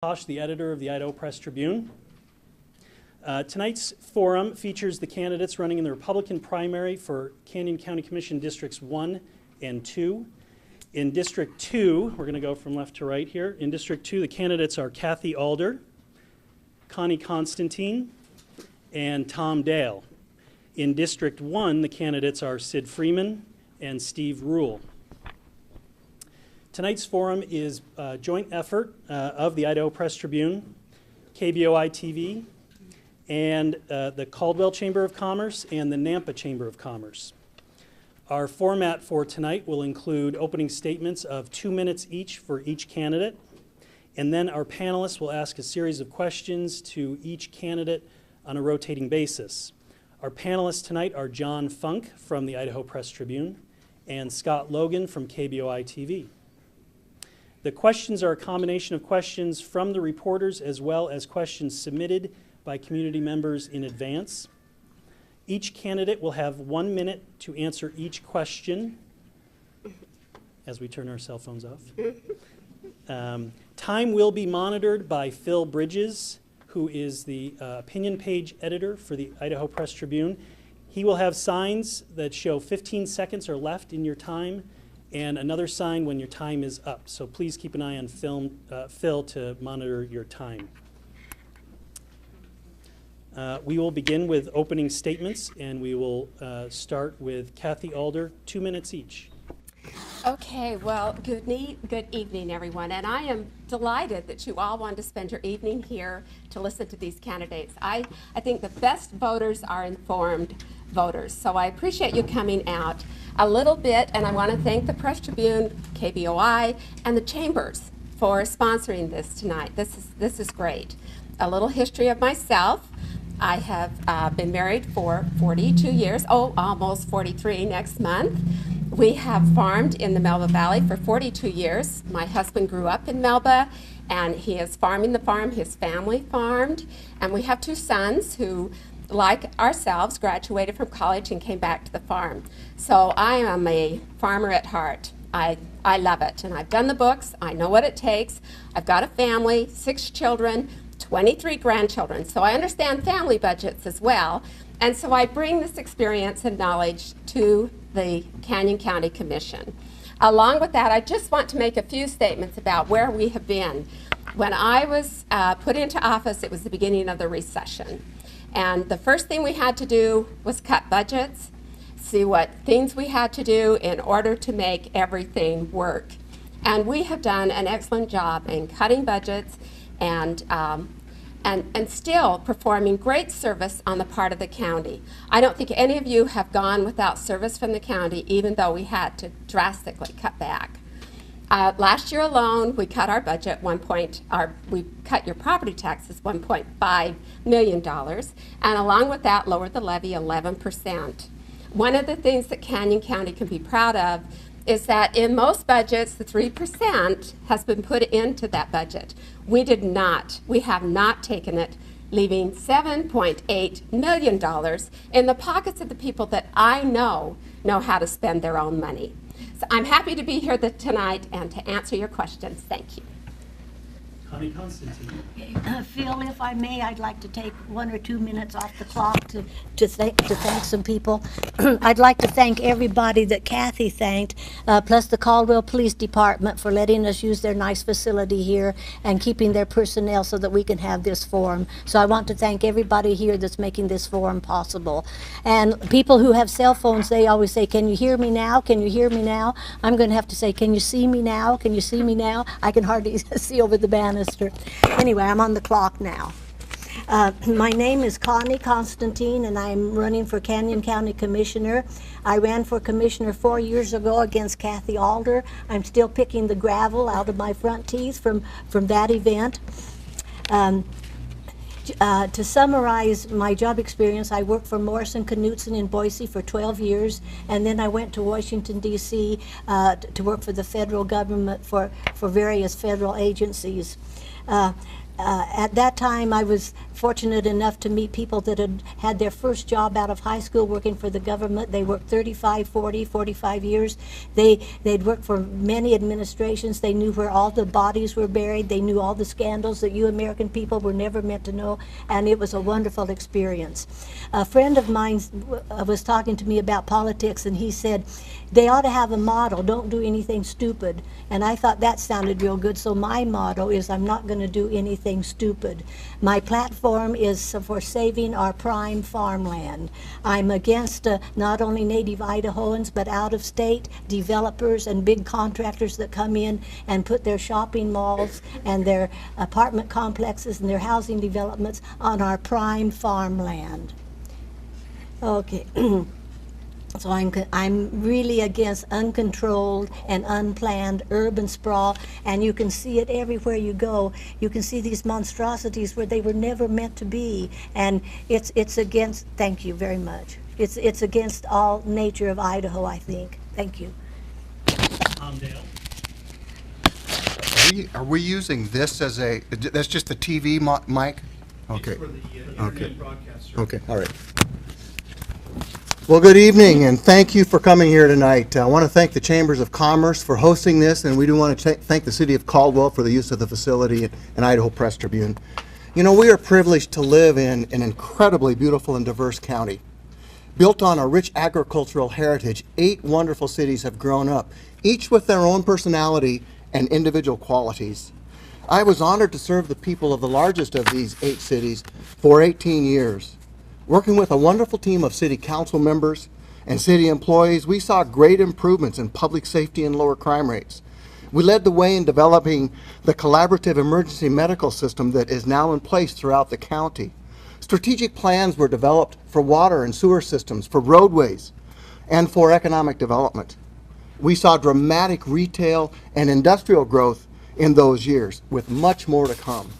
Tosh, the editor of the Idaho Press Tribune. Tonight's forum features the candidates running in the Republican primary for Canyon County Commission Districts 1 and 2. In District 2, we're going to go from left to right here. In District 2, the candidates are Kathy Alder, Connie Constantine, and Tom Dale. In District 1, the candidates are Sid Freeman and Steve Rule. Tonight's forum is a joint effort of the Idaho Press Tribune, KBOI-TV, and the Caldwell Chamber of Commerce and the Nampa Chamber of Commerce. Our format for tonight will include opening statements of 2 minutes each for each candidate, and then our panelists will ask a series of questions to each candidate on a rotating basis. Our panelists tonight are John Funk from the Idaho Press Tribune and Scott Logan from KBOI-TV. The questions are a combination of questions from the reporters as well as questions submitted by community members in advance. Each candidate will have 1 minute to answer each question as we turn our cell phones off. Time will be monitored by Phil Bridges, who is the opinion page editor for the Idaho Press Tribune. He will have signs that show 15 seconds are left in your time and another sign when your time is up. So please keep an eye on Phil to monitor your time. We will begin with opening statements, and we will start with Kathy Alder, 2 minutes each. Okay, well, good evening, everyone. And I am delighted that you all want to spend your evening here to listen to these candidates. I think the best voters are informed voters. So I appreciate you coming out a little bit, and I want to thank the Press Tribune, KBOI, and the Chambers for sponsoring this tonight. This is great. A little history of myself. I have been married for 42 years, almost 43 next month. We have farmed in the Melba Valley for 42 years. My husband grew up in Melba, and he is farming the farm his family farmed. And we have 2 sons who, like ourselves, graduated from college and came back to the farm. So I am a farmer at heart. I love it, and I've done the books. I know what it takes. I've got a family, 6 children, 23 grandchildren, so I understand family budgets as well. And so I bring this experience and knowledge to the Canyon County Commission. Along with that, I just want to make a few statements about where we have been. When I was put into office, it was the beginning of the recession. And the first thing we had to do was cut budgets, see what things we had to do in order to make everything work. And we have done an excellent job in cutting budgets and still performing great service on the part of the county. I don't think any of you have gone without service from the county, even though we had to drastically cut back. Last year alone, we cut our budget we cut your property taxes $1.5 million, and along with that, lowered the levy 11%. One of the things that Canyon County can be proud of is that in most budgets, the 3% has been put into that budget. We have not taken it, leaving $7.8 million in the pockets of the people that I know how to spend their own money. So I'm happy to be here tonight and to answer your questions. Thank you. Connie Constantine. Phil, if I may, I'd like to take 1 or 2 minutes off the clock to thank some people. I'd like to thank everybody that Kathy thanked, plus the Caldwell Police Department for letting us use their nice facility here and keeping their personnel so that we can have this forum. So I want to thank everybody here that's making this forum possible. And people who have cell phones, they always say, "Can you hear me now? Can you hear me now?" I'm going to have to say, "Can you see me now? Can you see me now?" I can hardly see over the banister. Anyway, I'm on the clock now. My name is Connie Constantine, and I'm running for Canyon County Commissioner. I ran for Commissioner 4 years ago against Kathy Alder. I'm still picking the gravel out of my front teeth from that event. To summarize my job experience, I worked for Morrison Knutson in Boise for 12 years, and then I went to Washington, D.C. To work for the federal government for various federal agencies. At that time, I was fortunate enough to meet people that had had their first job out of high school working for the government. They worked 35, 40, 45 years. They'd worked for many administrations. They knew where all the bodies were buried. They knew all the scandals that you American people were never meant to know, and it was a wonderful experience. A friend of mine was talking to me about politics, and he said, they ought to have a motto, don't do anything stupid. And I thought that sounded real good, so my motto is I'm not going to do anything stupid. My platform is for saving our prime farmland. I'm against not only native Idahoans, but out-of-state developers and big contractors that come in and put their shopping malls and their apartment complexes and their housing developments on our prime farmland. Okay. So I'm really against uncontrolled and unplanned urban sprawl, and you can see it everywhere you go. You can see these monstrosities where they were never meant to be, and it's against. Thank you very much. It's against all nature of Idaho, I think. Thank you. Dale. Are we using this as a? That's just the TV mic. Okay. For the internet broadcaster. Okay. All right. Well, good evening, and thank you for coming here tonight. I want to thank the Chambers of Commerce for hosting this, and we do want to thank the City of Caldwell for the use of the facility and Idaho Press Tribune. You know, we are privileged to live in an incredibly beautiful and diverse county. Built on a rich agricultural heritage, 8 wonderful cities have grown up, each with their own personality and individual qualities. I was honored to serve the people of the largest of these 8 cities for 18 years. Working with a wonderful team of city council members and city employees, we saw great improvements in public safety and lower crime rates. We led the way in developing the collaborative emergency medical system that is now in place throughout the county. Strategic plans were developed for water and sewer systems, for roadways, and for economic development. We saw dramatic retail and industrial growth in those years, with much more to come.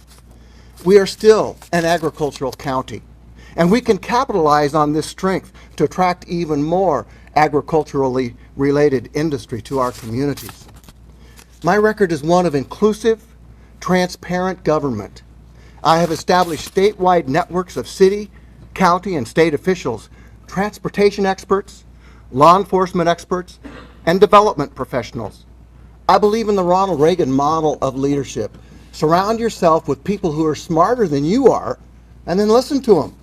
We are still an agricultural county, and we can capitalize on this strength to attract even more agriculturally related industry to our communities. My record is one of inclusive, transparent government. I have established statewide networks of city, county, and state officials, transportation experts, law enforcement experts, and development professionals. I believe in the Ronald Reagan model of leadership. Surround yourself with people who are smarter than you are, and then listen to them,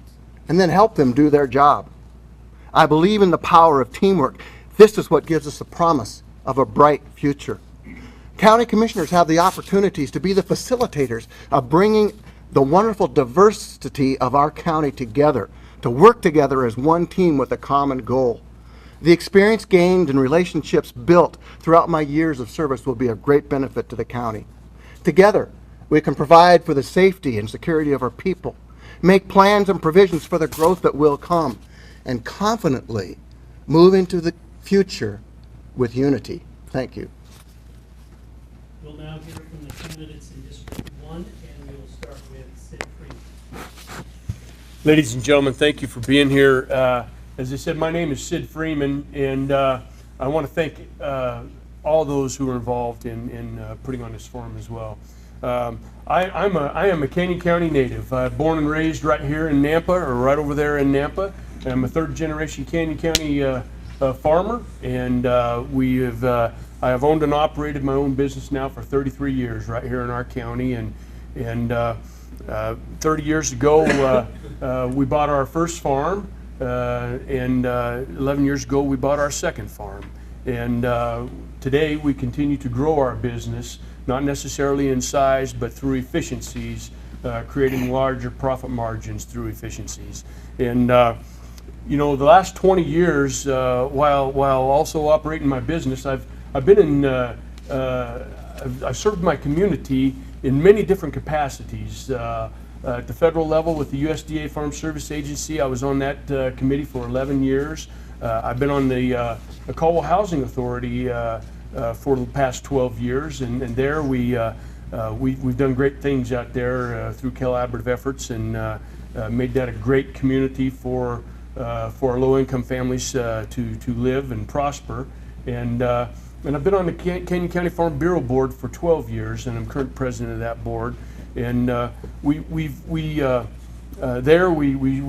and then help them do their job. I believe in the power of teamwork. This is what gives us a promise of a bright future. County commissioners have the opportunities to be the facilitators of bringing the wonderful diversity of our county together, to work together as one team with a common goal. The experience gained and relationships built throughout my years of service will be of great benefit to the county. Together, we can provide for the safety and security of our people, make plans and provisions for the growth that will come, and confidently move into the future with unity. Thank you. We'll now hear from the candidates in District 1, and we will start with Sid Freeman. Ladies and gentlemen, thank you for being here. As I said, my name is Sid Freeman, and I want to thank all those who are involved in putting on this forum as well. I am a Canyon County native, born and raised right here in Nampa, or right over there in Nampa. I'm a 3rd generation Canyon County farmer, and I have owned and operated my own business now for 33 years right here in our county, and 30 years ago we bought our first farm, and 11 years ago we bought our second farm, and today we continue to grow our business, not necessarily in size, but through efficiencies, creating larger profit margins through efficiencies. And you know, the last 20 years, while also operating my business, I've been in, I've served my community in many different capacities. At the federal level with the USDA Farm Service Agency, I was on that committee for 11 years. I've been on the Caldwell Housing Authority for the past 12 years, and there we've done great things out there through collaborative efforts, and made that a great community for our low-income families to live and prosper. And I've been on the Canyon County Farm Bureau Board for 12 years, and I'm current president of that board. we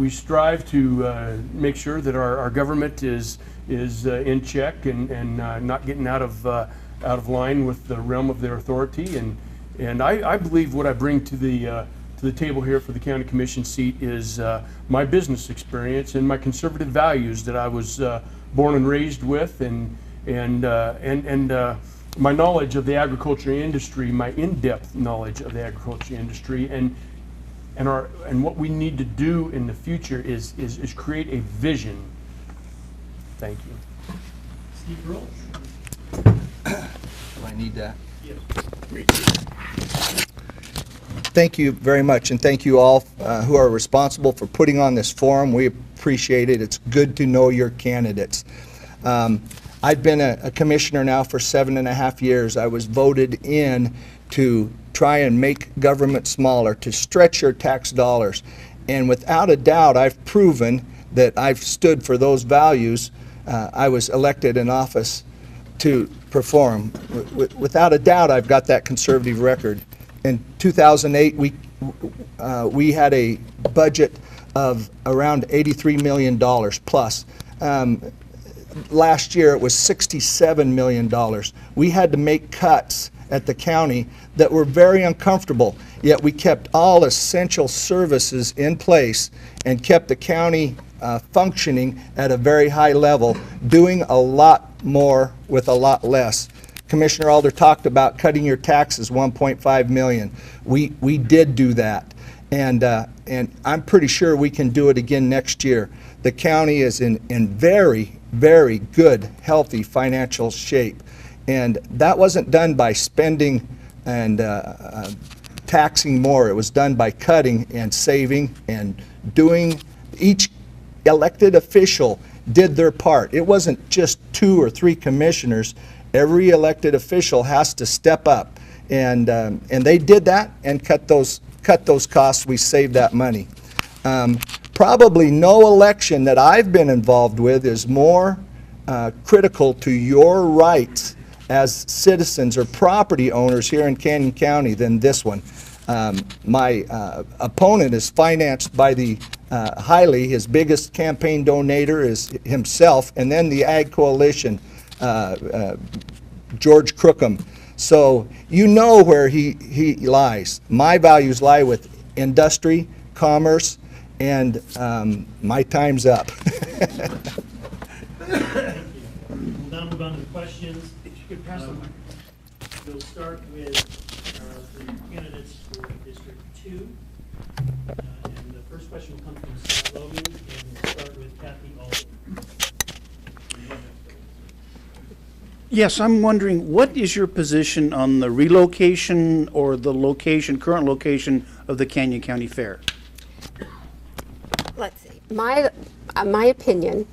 strive to make sure that our government is in check and not getting out of line with the realm of their authority. And I believe what I bring to the table here for the county commission seat is my business experience and my conservative values that I was born and raised with, and my knowledge of the agriculture industry, my in-depth knowledge of the agriculture industry, and what we need to do in the future is create a vision. Thank you. Steve Earle? Do I need that? Yes. Thank you very much, and thank you all who are responsible for putting on this forum. We appreciate it. It's good to know your candidates. I've been a commissioner now for 7.5 years. I was voted in to try and make government smaller, to stretch your tax dollars. And without a doubt, I've proven that I've stood for those values. I was elected in office to perform. Without a doubt, I've got that conservative record. In 2008, we had a budget of around $83 million plus. Last year, it was $67 million. We had to make cuts at the county that were very uncomfortable, yet we kept all essential services in place and kept the county functioning at a very high level, doing a lot more with a lot less. Commissioner Alder talked about cutting your taxes $1.5 million. We did do that, and I'm pretty sure we can do it again next year. The county is in very, very good, healthy financial shape, and that wasn't done by spending and taxing more. It was done by cutting and saving and doing. Each elected official did their part. It wasn't just 2 or 3 commissioners. Every elected official has to step up, and they did that and cut those costs. We saved that money. Probably no election that I've been involved with is more critical to your rights as citizens or property owners here in Canyon County than this one. My opponent is financed by the Hiley. His biggest campaign donator is himself, and then the Ag Coalition, George Crookham. So you know where he lies. My values lie with industry, commerce, and my time's up. We'll now move on to the questions. If you could pass the mic. We'll start with the candidates for District 2. And the first question will come from Scott Logan, and we'll start with Kathy Alden. Yes, I'm wondering, what is your position on the relocation or the location, current location of the Canyon County Fair? Let's see. My opinion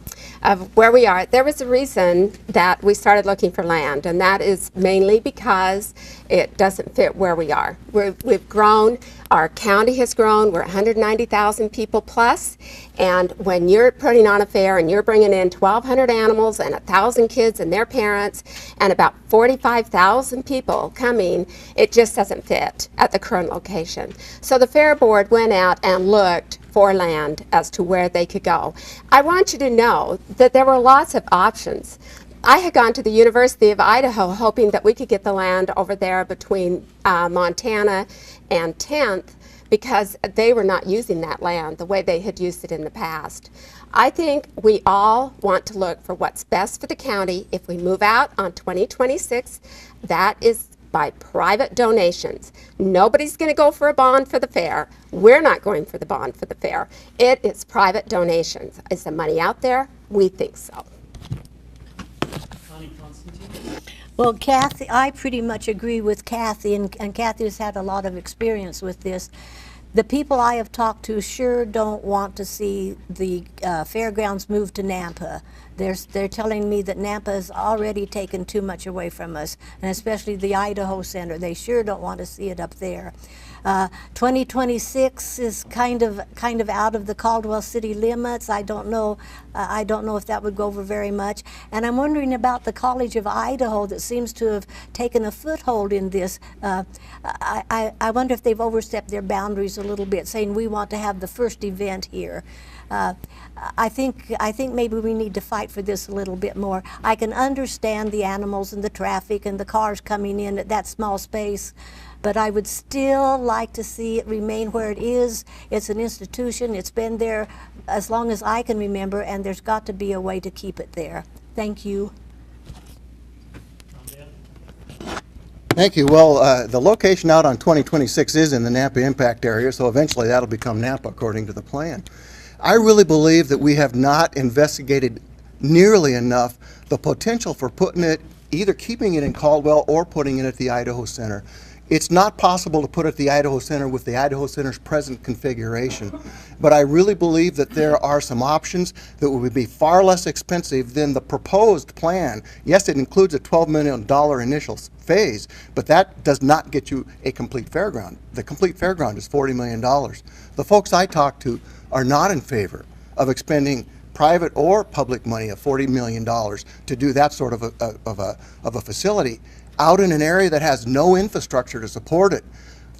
of where we are, there was a reason that we started looking for land, and that is mainly because it doesn't fit where we are. We've grown, our county has grown, we're 190,000 people plus, and when you're putting on a fair and you're bringing in 1,200 animals and 1,000 kids and their parents and about 45,000 people coming, it just doesn't fit at the current location. So the Fair Board went out and looked for land as to where they could go. I want you to know that there were lots of options. I had gone to the University of Idaho hoping that we could get the land over there between Montana and 10th, because they were not using that land the way they had used it in the past. I think we all want to look for what's best for the county. If we move out on 2026, that is by private donations. Nobody's going to go for a bond for the fair. We're not going for the bond for the fair. It is private donations. Is the money out there? We think so. Connie Constantine. Well, Kathy, I pretty much agree with Kathy, and Kathy has had a lot of experience with this. The people I have talked to sure don't want to see the fairgrounds move to Nampa. They're telling me that Nampa has already taken too much away from us, and especially the Idaho Center. They sure don't want to see it up there. 2026 is kind of out of the Caldwell city limits. I don't know if that would go over very much. And I'm wondering about the College of Idaho that seems to have taken a foothold in this. I wonder if they've overstepped their boundaries a little bit, saying we want to have the first event here. I think maybe we need to fight for this a little bit more. I can understand the animals and the traffic and the cars coming in at that small space, but I would still like to see it remain where it is. It's an institution. It's been there as long as I can remember, and there's got to be a way to keep it there. Thank you. Thank you. Well, the location out on 2026 is in the Nampa impact area, so eventually that'll become Nampa according to the plan. I really believe that we have not investigated nearly enough the potential for putting it, either keeping it in Caldwell or putting it at the Idaho Center. It's not possible to put it at the Idaho Center with the Idaho Center's present configuration, but I really believe that there are some options that would be far less expensive than the proposed plan. Yes, it includes a $12 million initial phase, but that does not get you a complete fairground. The complete fairground is $40 million. The folks I talked to are not in favor of expending private or public money of $40 million to do that sort of a facility out in an area that has no infrastructure to support it.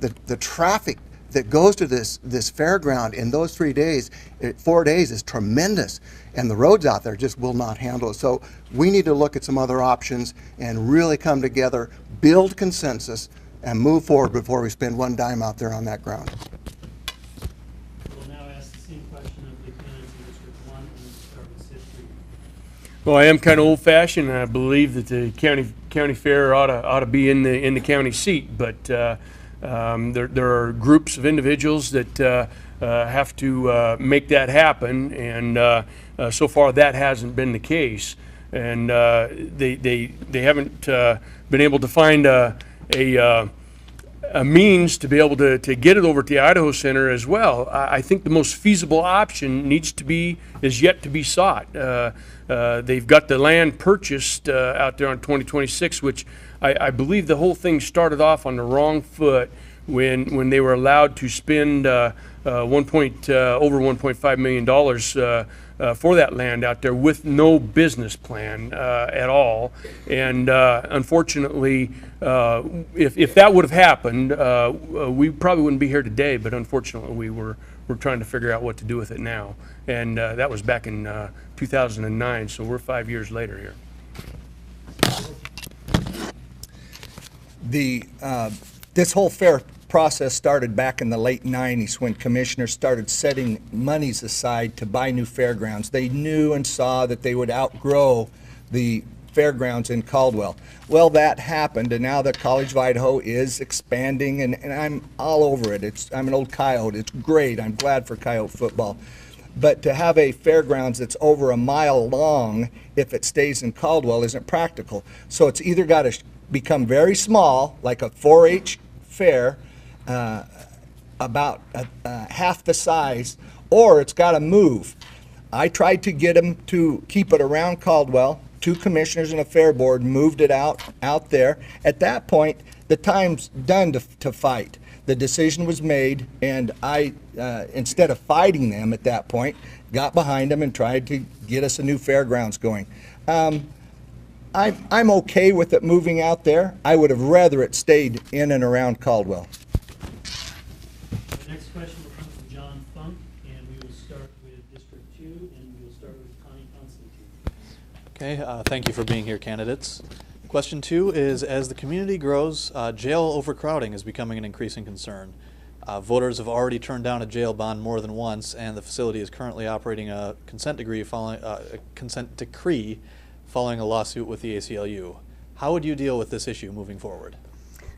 The traffic that goes to this fairground in those 4 days is tremendous, and the roads out there just will not handle it. So we need to look at some other options and really come together, build consensus, and move forward before we spend one dime out there on that ground. We'll now ask the same question of the candidates in District 1, and we'll start with Sid Freeman. Well, I am kind of old-fashioned, and I believe that the county fair ought to be in the county seat. But there are groups of individuals that have to make that happen, and so far that hasn't been the case. And they haven't been able to find a means to be able to get it over to the Idaho Center as well. I think the most feasible option is yet to be sought. They've got the land purchased out there on 2026, which I believe the whole thing started off on the wrong foot when they were allowed to spend over $1.5 million for that land out there with no business plan at all. And unfortunately, if that would have happened, we probably wouldn't be here today. But unfortunately, we're trying to figure out what to do with it now. And that was back in 2009, so we're 5 years later here. This whole fair process started back in the late 90s when commissioners started setting monies aside to buy new fairgrounds. They knew and saw that they would outgrow the fairgrounds in Caldwell. Well, that happened, and now the College of Idaho is expanding, and I'm all over it. I'm an old Coyote. It's great. I'm glad for Coyote football. But to have a fairgrounds that's over a mile long, if it stays in Caldwell, isn't practical. So it's either got to become very small, like a 4-H fair, about half the size, or it's got to move. I tried to get them to keep it around Caldwell. 2 commissioners and a fair board moved it out there. At that point, the time's done to fight. The decision was made, and I, instead of fighting them at that point, got behind them and tried to get us a new fairgrounds going. I'm okay with it moving out there. I would have rather it stayed in and around Caldwell. The next question will come from John Funk, and we will start with District 2, and we will start with Connie Constantine. Okay, thank you for being here, candidates. Question 2 is, as the community grows, jail overcrowding is becoming an increasing concern. Voters have already turned down a jail bond more than once, and the facility is currently operating a consent decree following a lawsuit with the ACLU. How would you deal with this issue moving forward?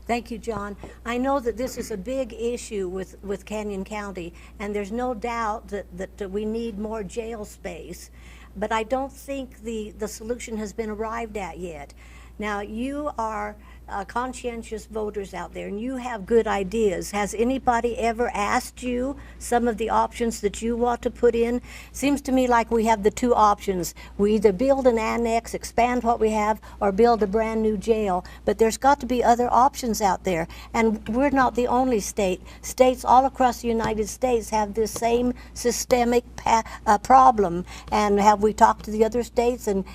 Thank you, John. I know that this is a big issue with Canyon County, and there's no doubt that we need more jail space, but I don't think the solution has been arrived at yet. Now, you are conscientious voters out there, and you have good ideas. Has anybody ever asked you some of the options that you want to put in? Seems to me like we have the two options. We either build an annex, expand what we have, or build a brand new jail. But there's got to be other options out there. And we're not the only state. States all across the United States have this same systemic problem. And have we talked to the other states and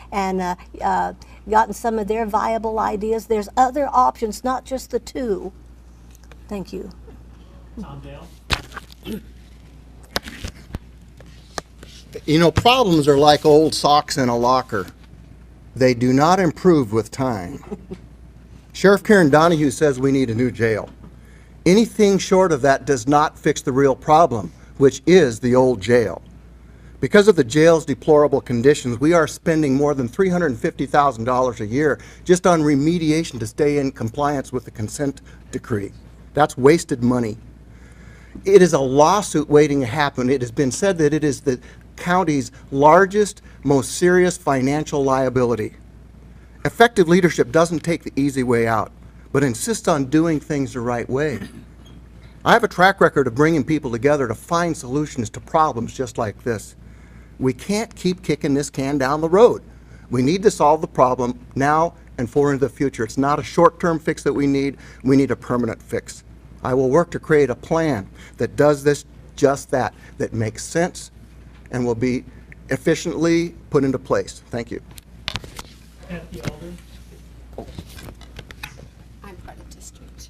gotten some of their viable ideas? There's other options, not just the two. Thank you. Tom Dale? You know, problems are like old socks in a locker. They do not improve with time. Sheriff Karen Donahue says we need a new jail. Anything short of that does not fix the real problem, which is the old jail. Because of the jail's deplorable conditions, we are spending more than $350,000 a year just on remediation to stay in compliance with the consent decree. That's wasted money. It is a lawsuit waiting to happen. It has been said that it is the county's largest, most serious financial liability. Effective leadership doesn't take the easy way out, but insists on doing things the right way. I have a track record of bringing people together to find solutions to problems just like this. We can't keep kicking this can down the road. We need to solve the problem now and for into the future. It's not a short-term fix that we need a permanent fix. I will work to create a plan that does this, just that makes sense and will be efficiently put into place. Thank you. Kathy Alden? I'm part of district.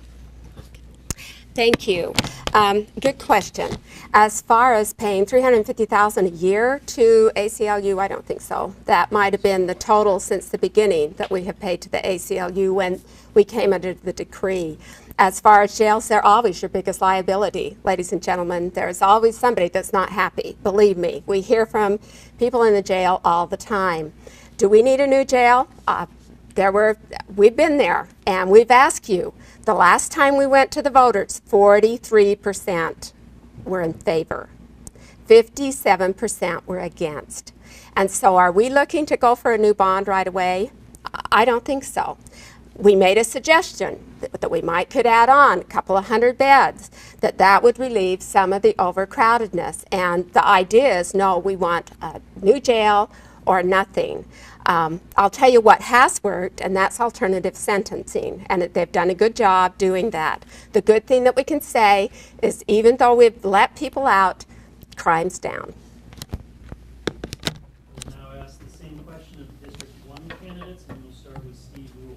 Thank you. Good question. As far as paying $350,000 a year to ACLU, I don't think so. That might have been the total since the beginning that we have paid to the ACLU when we came under the decree. As far as jails, they're always your biggest liability, ladies and gentlemen. There's always somebody that's not happy. Believe me, we hear from people in the jail all the time. Do we need a new jail? We've been there, and we've asked you. The last time we went to the voters, 43% were in favor. 57% were against. And so are we looking to go for a new bond right away? I don't think so. We made a suggestion that we might could add on a couple of hundred beds, that would relieve some of the overcrowdedness. And the idea is, no, we want a new jail or nothing. I'll tell you what has worked, and that's alternative sentencing, and they've done a good job doing that. The good thing that we can say is even though we've let people out, crime's down. We'll now ask the same question of District 1 candidates, and we'll start with Steve Rule.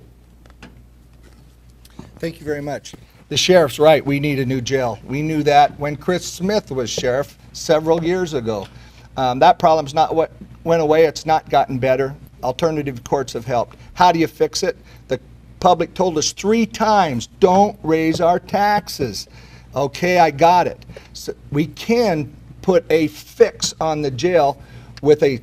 Thank you very much. The sheriff's right, we need a new jail. We knew that when Chris Smith was sheriff several years ago. That problem's not what went away, it's not gotten better. Alternative courts have helped. How do you fix it? The public told us 3 times, don't raise our taxes. Okay, I got it. So we can put a fix on the jail with a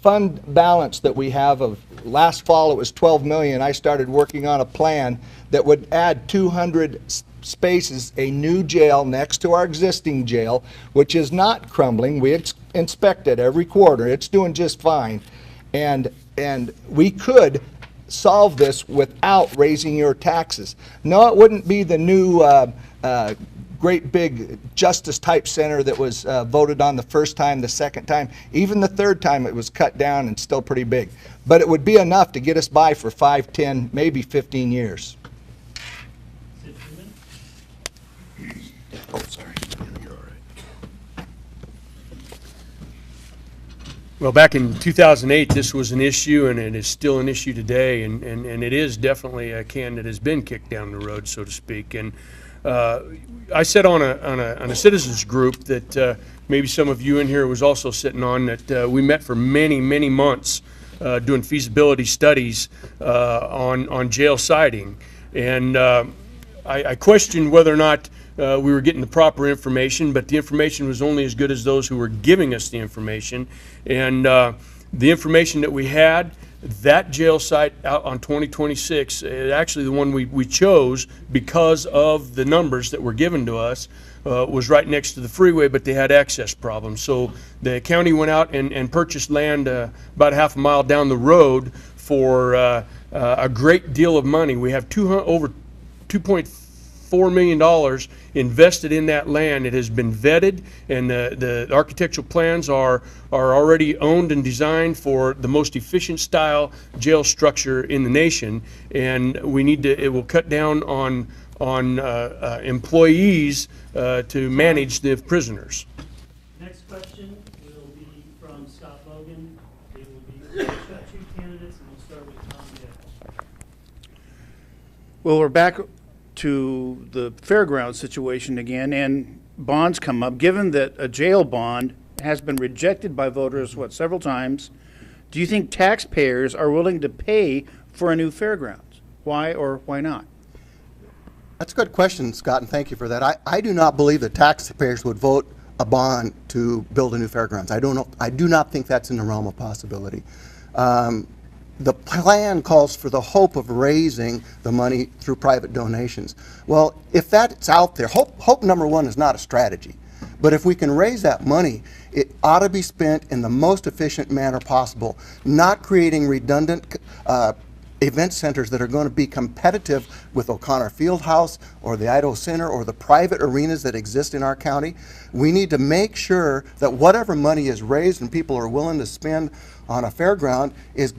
fund balance that we have of, last fall it was 12 million. I started working on a plan that would add 200 spaces, a new jail next to our existing jail, which is not crumbling. We inspect it every quarter. It's doing just fine. And we could solve this without raising your taxes. No, it wouldn't be the new great big justice type center that was voted on the first time, the second time, even the third time it was cut down and still pretty big. But it would be enough to get us by for 5, 10, maybe 15 years. Sid Freeman? Oh, sorry. You're all right. Well, back in 2008, this was an issue, and it is still an issue today, and it is definitely a can that has been kicked down the road, so to speak. And I sat on a citizens group that maybe some of you in here was also sitting on, that we met for many, many months doing feasibility studies on jail siding. And I questioned whether or not we were getting the proper information, but the information was only as good as those who were giving us the information. And the information that we had, that jail site out on 2026, actually the one we chose because of the numbers that were given to us, was right next to the freeway, but they had access problems. So the county went out and purchased land about half a mile down the road for a great deal of money. We have over $2.4 million invested in that land. It has been vetted, and the architectural plans are already owned and designed for the most efficient style jail structure in the nation. And we need to. It will cut down on employees to manage the prisoners. Next question will be from Scott Logan. It will be, we've got two candidates, and we'll start with Tom Dale. Well, we're back to the fairgrounds situation again, and bonds come up. Given that a jail bond has been rejected by voters, several times, do you think taxpayers are willing to pay for a new fairgrounds? Why or why not? That's a good question, Scott, and thank you for that. I do not believe that taxpayers would vote a bond to build a new fairgrounds. I do not think that's in the realm of possibility. The plan calls for the hope of raising the money through private donations. Well, if that's out there, hope number one is not a strategy. But if we can raise that money, it ought to be spent in the most efficient manner possible, not creating redundant event centers that are going to be competitive with O'Connor Fieldhouse or the Idaho Center or the private arenas that exist in our county. We need to make sure that whatever money is raised and people are willing to spend on a fairground is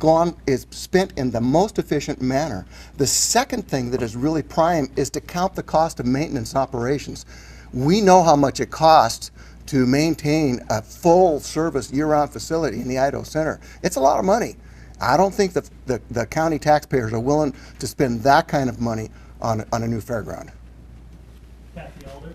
spent in the most efficient manner. The second thing that is really prime is to count the cost of maintenance operations. We know how much it costs to maintain a full service year-round facility in the Idaho Center. It's a lot of money. I don't think the county taxpayers are willing to spend that kind of money on a new fairground. Kathy Alder.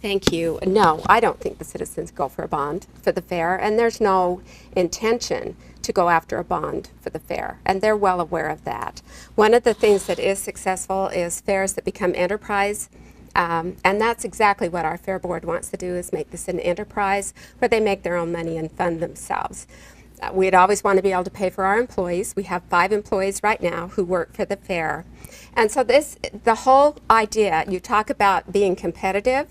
Thank you. No, I don't think the citizens go for a bond for the fair, and there's no intention to go after a bond for the fair, and they're well aware of that. One of the things that is successful is fairs that become enterprise, and that's exactly what our fair board wants to do, is make this an enterprise where they make their own money and fund themselves. We'd always want to be able to pay for our employees. We have 5 employees right now who work for the fair. And so the whole idea, you talk about being competitive.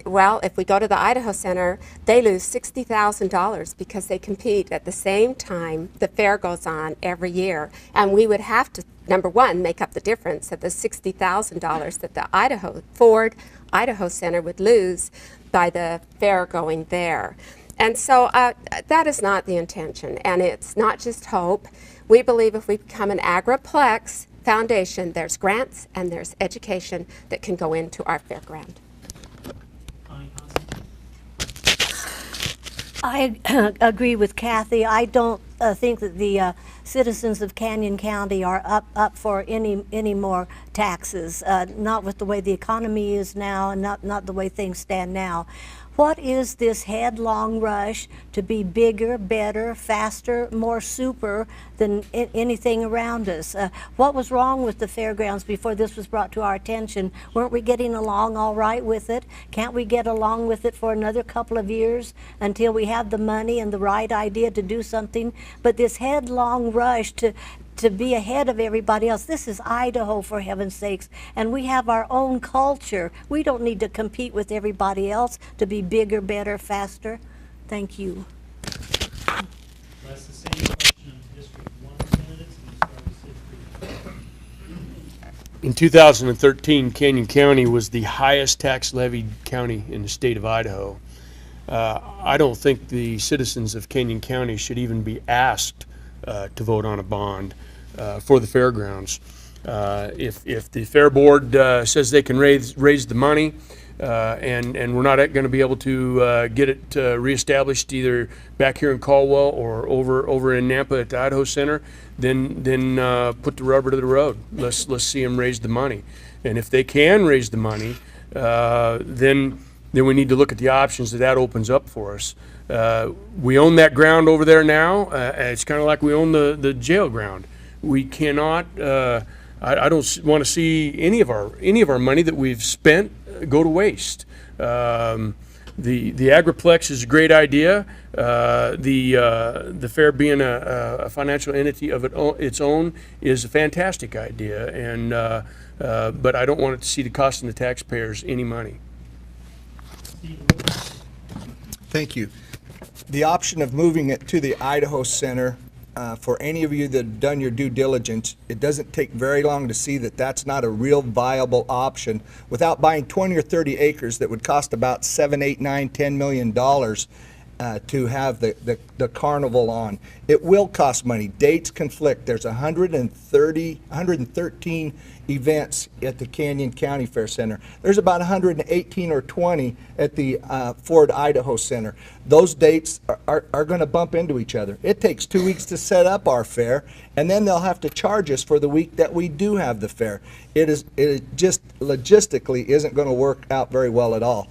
Well, if we go to the Idaho Center, they lose $60,000 because they compete at the same time the fair goes on every year. And we would have to, number one, make up the difference of the $60,000 that the Ford Idaho Center would lose by the fair going there. And so that is not the intention, and it's not just hope. We believe if we become an agriplex foundation, there's grants and there's education that can go into our fairground. I agree with Kathy. I don't think that the citizens of Canyon County are up for any more taxes, not with the way the economy is now and not the way things stand now. What is this headlong rush to be bigger, better, faster, more super than anything around us? What was wrong with the fairgrounds before this was brought to our attention? Weren't we getting along all right with it? Can't we get along with it for another couple of years until we have the money and the right idea to do something? But this headlong rush to be ahead of everybody else. This is Idaho, for heaven's sakes, and we have our own culture. We don't need to compete with everybody else to be bigger, better, faster. Thank you. That's the same question of District 1 candidates, and we'll start with Sid Freeman. In 2013, Canyon County was the highest tax levied county in the state of Idaho. I don't think the citizens of Canyon County should even be asked to vote on a bond for the fairgrounds. If the fair board says they can raise the money and we're not going to be able to get it reestablished either back here in Caldwell or over in Nampa at the Idaho Center, then put the rubber to the road. Let's see them raise the money. And if they can raise the money, then we need to look at the options that opens up for us. We own that ground over there now. It's kind of like we own the jail ground. We cannot. I don't want to see any of our money that we've spent go to waste. The agriplex is a great idea. The fair being a financial entity of its own is a fantastic idea. And but I don't want it to see the costing the taxpayers any money. Thank you. the option of moving it to the Idaho Center, for any of you that have done your due diligence, it doesn't take very long to see that that's not a real viable option without buying 20 or 30 acres that would cost about $7, $8, $9, $10 million to have the carnival on. It will cost money. Dates conflict. There's 113 events at the Canyon County Fair Center. There's about 118 or 20 at the Ford Idaho Center. Those dates are going to bump into each other. It takes 2 weeks to set up our fair, and then they'll have to charge us for the week that we do have the fair. It just logistically isn't going to work out very well at all.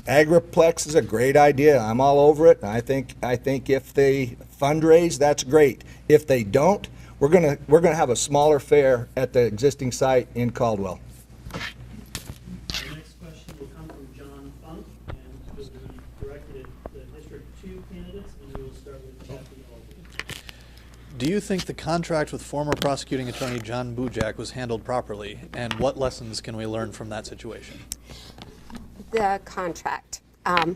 Agriplex is a great idea. I'm all over it. I think if they fundraise, that's great. If they don't, we're gonna have a smaller fair at the existing site in Caldwell. The next question will come from John Funk, and it will be directed at the District 2 candidates, and we will start with Kathy Alden. Do you think the contract with former prosecuting attorney John Bujak was handled properly, and what lessons can we learn from that situation? The contract. I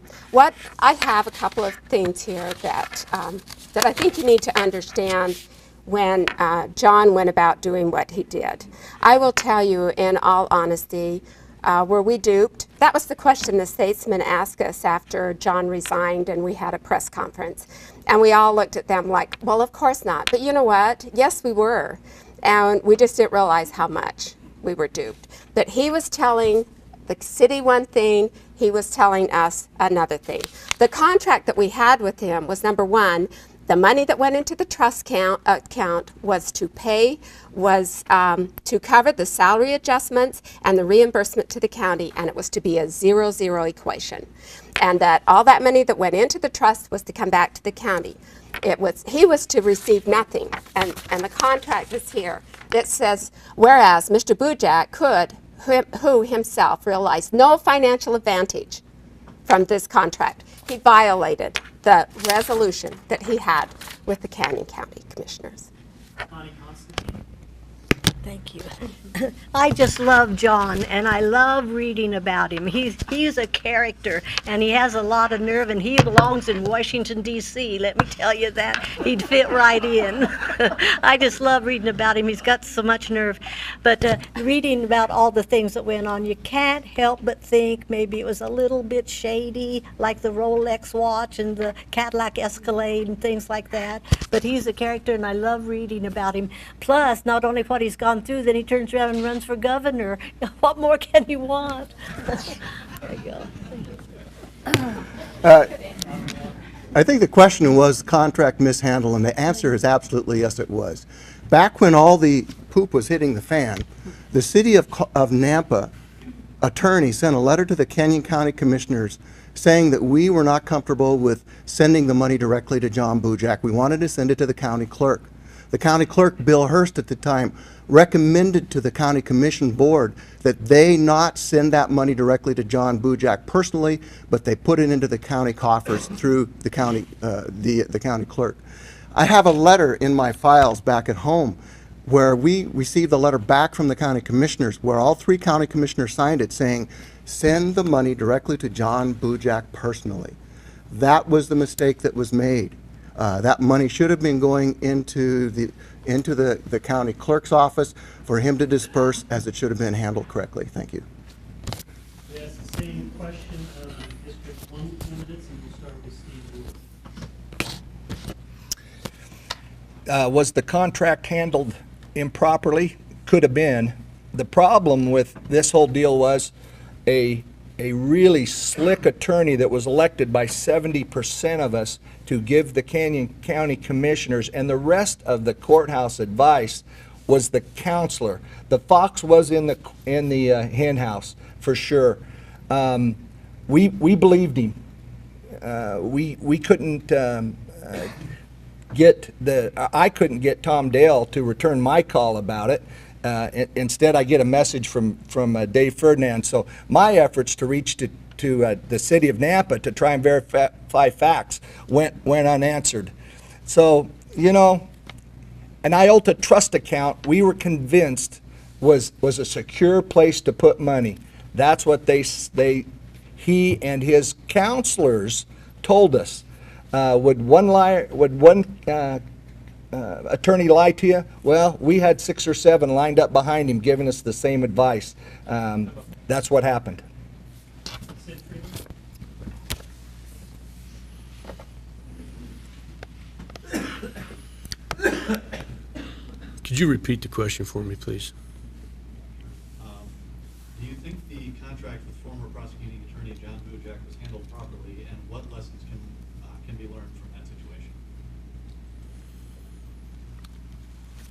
have a couple of things here that I think you need to understand when John went about doing what he did. I will tell you in all honesty, were we duped? That was the question the statesman asked us after John resigned and we had a press conference. And we all looked at them like, well, of course not. But you know what? Yes, we were. And we just didn't realize how much we were duped. But he was telling the city one thing, he was telling us another thing. The contract that we had with him was, number one, the money that went into the trust account was to cover the salary adjustments and the reimbursement to the county, and it was to be a 0-0 equation. And that all that money that went into the trust was to come back to the county. He was to receive nothing, and the contract is here that says, whereas Mr. Bujak who himself realized no financial advantage from this contract, he violated the resolution that he had with the Canyon County Commissioners. Connie Constantine. Thank you. I just love John, and I love reading about him. He's a character, and he has a lot of nerve, and he belongs in Washington, D.C. Let me tell you that. He'd fit right in. I just love reading about him. He's got so much nerve. But reading about all the things that went on, you can't help but think maybe it was a little bit shady, like the Rolex watch and the Cadillac Escalade and things like that. But he's a character, and I love reading about him. Plus, not only what he's gone through, then he turns around and runs for governor. What more can you want? There you go. I think the question was contract mishandle, and the answer is absolutely yes, it was. Back when all the poop was hitting the fan, the city of Nampa attorney sent a letter to the Canyon County Commissioners saying that we were not comfortable with sending the money directly to John Bujak. We wanted to send it to the county clerk. The county clerk, Bill Hurst at the time, recommended to the county commission board that they not send that money directly to John Bujak personally, but they put it into the county coffers through the county, the county clerk. I have a letter in my files back at home where we received a letter back from the county commissioners where all 3 county commissioners signed it saying, send the money directly to John Bujak personally. That was the mistake that was made. That money should have been going into the county clerk's office for him to disperse, as it should have been handled correctly. Thank you. We ask the same question of the District 1 candidates, and we'll start with Steve Wood. Was the contract handled improperly? Could have been. The problem with this whole deal was a really slick attorney that was elected by 70% of us to give the Canyon County Commissioners and the rest of the courthouse advice was the counselor. The fox was in the hen house for sure. We believed him. We couldn't I couldn't get Tom Dale to return my call about it. Instead, I get a message from Dave Ferdinand. So my efforts to reach to the city of Nampa to try and verify facts went unanswered. So, you know, an IOLTA trust account, we were convinced was a secure place to put money. That's what he and his counselors told us. Would one attorney lie to you? Well, we had 6 or 7 lined up behind him giving us the same advice. That's what happened. Sid Freeman? Could you repeat the question for me, please? Do you think the contract with former prosecuting attorney John Bujak was handled properly, and what lessons can be learned from that situation?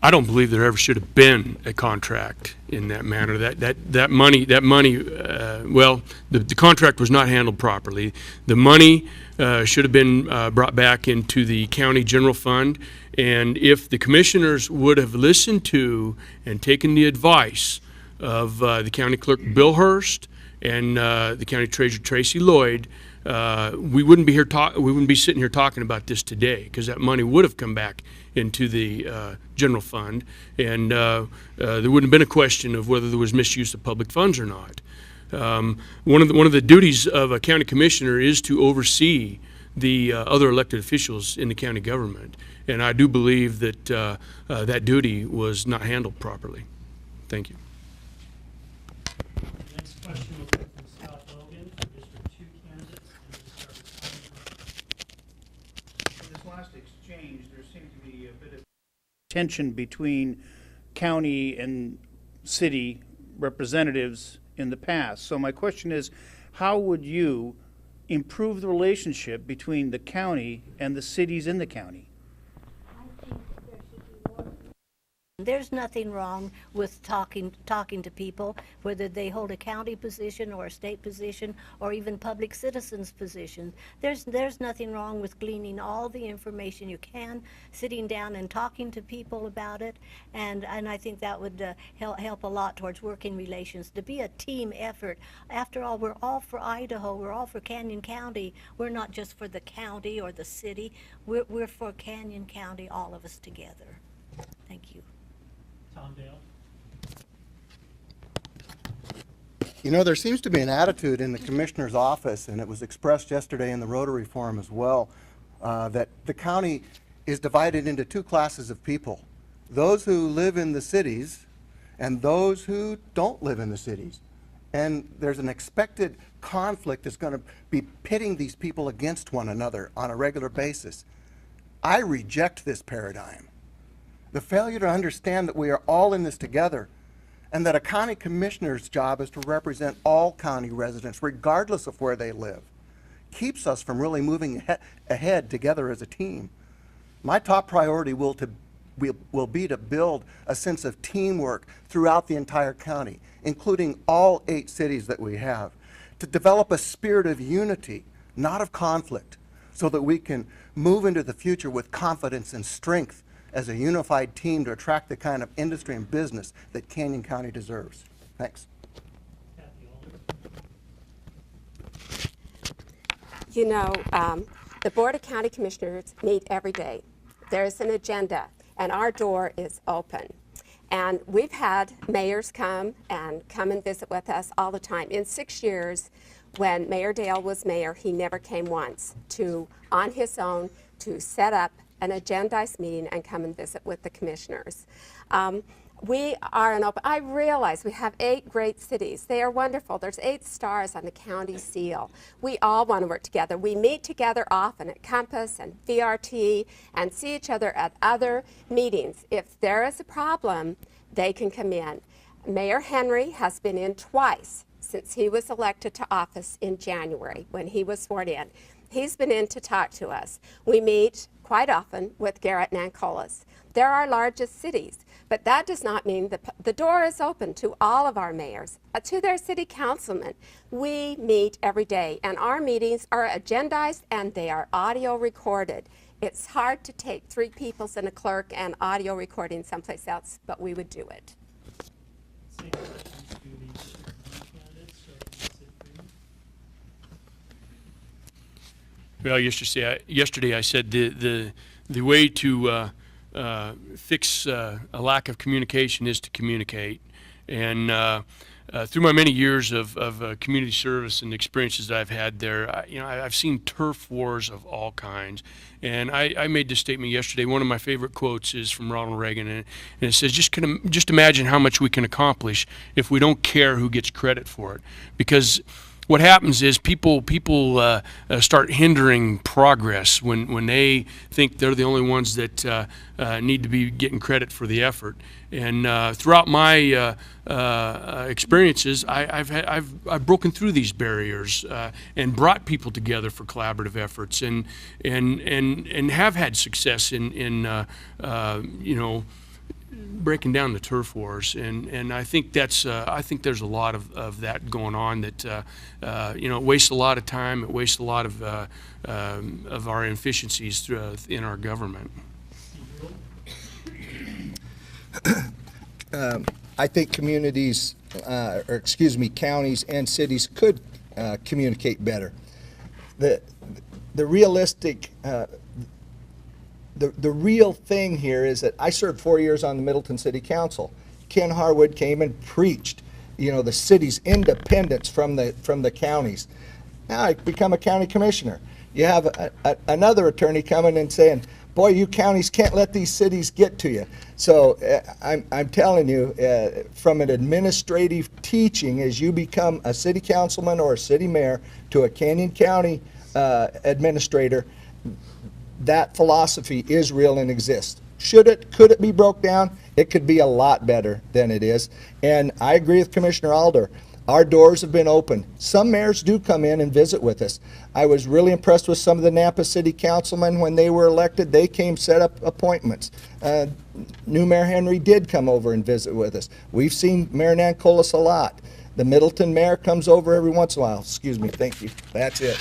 I don't believe there ever should have been a contract in that manner. That money, well, the contract was not handled properly. The money should have been brought back into the county general fund, and if the commissioners would have listened to and taken the advice of the county clerk Bill Hurst and the county treasurer Tracy Lloyd, we wouldn't be sitting here talking about this today, because that money would have come back into the general fund, and there wouldn't have been a question of whether there was misuse of public funds or not. One of the duties of a county commissioner is to oversee the other elected officials in the county government, and I do believe that that duty was not handled properly. Thank you. Next question will come from Scott Logan, for District 2 candidates, and we'll start with In this last exchange, there seemed to be a bit of tension between county and city representatives in the past. So my question is, how would you improve the relationship between the county and the cities in the county? There's nothing wrong with talking to people, whether they hold a county position or a state position or even public citizens position. There's nothing wrong with gleaning all the information you can, sitting down and talking to people about it, and I think that would help a lot towards working relations, to be a team effort. After all, we're all for Idaho, we're all for Canyon County. We're not just for the county or the city. We're for Canyon County, all of us together. Thank you. Tom Dale. You know, there seems to be an attitude in the commissioner's office, and it was expressed yesterday in the Rotary Forum as well, that the county is divided into 2 classes of people: those who live in the cities and those who don't live in the cities. And there's an expected conflict that's going to be pitting these people against one another on a regular basis. I reject this paradigm. The failure to understand that we are all in this together, and that a county commissioner's job is to represent all county residents, regardless of where they live, keeps us from really moving ahead together as a team. My top priority will be to build a sense of teamwork throughout the entire county, including all 8 cities that we have, to develop a spirit of unity, not of conflict, so that we can move into the future with confidence and strength as a unified team to attract the kind of industry and business that Canyon County deserves. Thanks. Kathy Alder. You know, the Board of County Commissioners meet every day. There's an agenda, and our door is open. And we've had mayors come and visit with us all the time. In 6 years, when Mayor Dale was mayor, he never came once on his own, to set up an agendized meeting and come and visit with the commissioners. We are an open, I realize we have 8 great cities. They are wonderful. There's 8 stars on the county seal. We all want to work together. We meet together often at Compass and VRT and see each other at other meetings. If there is a problem, they can come in. Mayor Henry has been in twice since he was elected to office in January when he was sworn in. He's been in to talk to us. We meet quite often with Garrett Nancolas. They're our largest cities, but that does not mean the door is open to all of our mayors, to their city councilmen. We meet every day, and our meetings are agendized and they are audio recorded. It's hard to take 3 peoples and a clerk and audio recording someplace else, but we would do it. Same question to the District 1 candidates, so Sid Freeman. Well, yesterday I said the way to fix a lack of communication is to communicate, And through my many years of community service and experiences that I've had there, I've seen turf wars of all kinds. And I made this statement yesterday. One of my favorite quotes is from Ronald Reagan, and it says, just imagine how much we can accomplish if we don't care who gets credit for it. Because what happens is people start hindering progress when they think they're the only ones that need to be getting credit for the effort. And throughout my experiences, I've broken through these barriers and brought people together for collaborative efforts, and have had success in breaking down the turf wars, and I think there's a lot of that going on that it wastes a lot of time, it wastes a lot of our inefficiencies in our government. I think communities, counties and cities could communicate better. The realistic, the real thing here is that I served 4 years on the Middleton City Council. Ken Harwood came and preached, the city's independence from the counties. Now I become a county commissioner. You have another attorney coming and saying, boy, you counties can't let these cities get to you. So I'm telling you, from an administrative teaching, as you become a city councilman or a city mayor to a Canyon County administrator, that philosophy is real and exists. Could it be broke down? It could be a lot better than it is. And I agree with Commissioner Alder. Our doors have been open. Some mayors do come in and visit with us. I was really impressed with some of the Nampa City councilmen when they were elected. They came set up appointments. New Mayor Henry did come over and visit with us. We've seen Mayor Nancolis a lot. The Middleton mayor comes over every once in a while. Excuse me, thank you. That's it.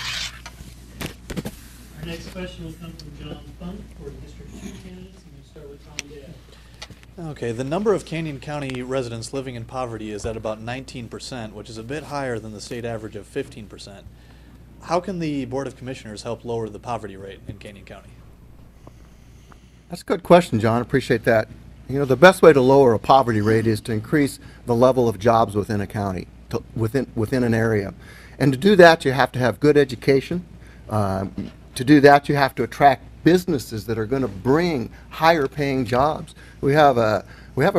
Our next question will come from John Funk for District 2 candidates, and we'll start with Tom Dale. Okay, the number of Canyon County residents living in poverty is at about 19%, which is a bit higher than the state average of 15%. How can the Board of Commissioners help lower the poverty rate in Canyon County? That's a good question, John. Appreciate that. The best way to lower a poverty rate is to increase the level of jobs within a county, within an area. And to do that, you have to have good education. To do that, you have to attract businesses that are going to bring higher paying jobs. We have a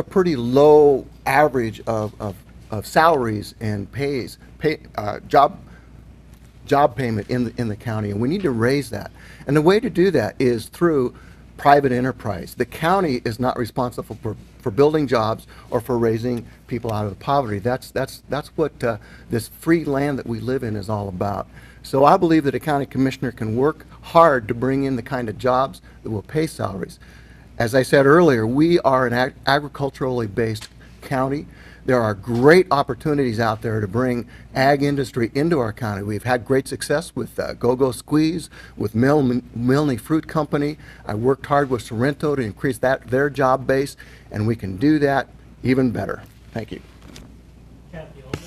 pretty low average of salaries and job payment in the county, and we need to raise that. And the way to do that is through private enterprise. The county is not responsible for building jobs or for raising people out of poverty. That's what this free land that we live in is all about. So I believe that a county commissioner can work hard to bring in the kind of jobs that will pay salaries. As I said earlier, we are an agriculturally based county. There are great opportunities out there to bring ag industry into our county. We've had great success with Go-Go Squeeze, with Milne Fruit Company. I worked hard with Sorrento to increase their job base, and we can do that even better. Thank you. Kathy Older.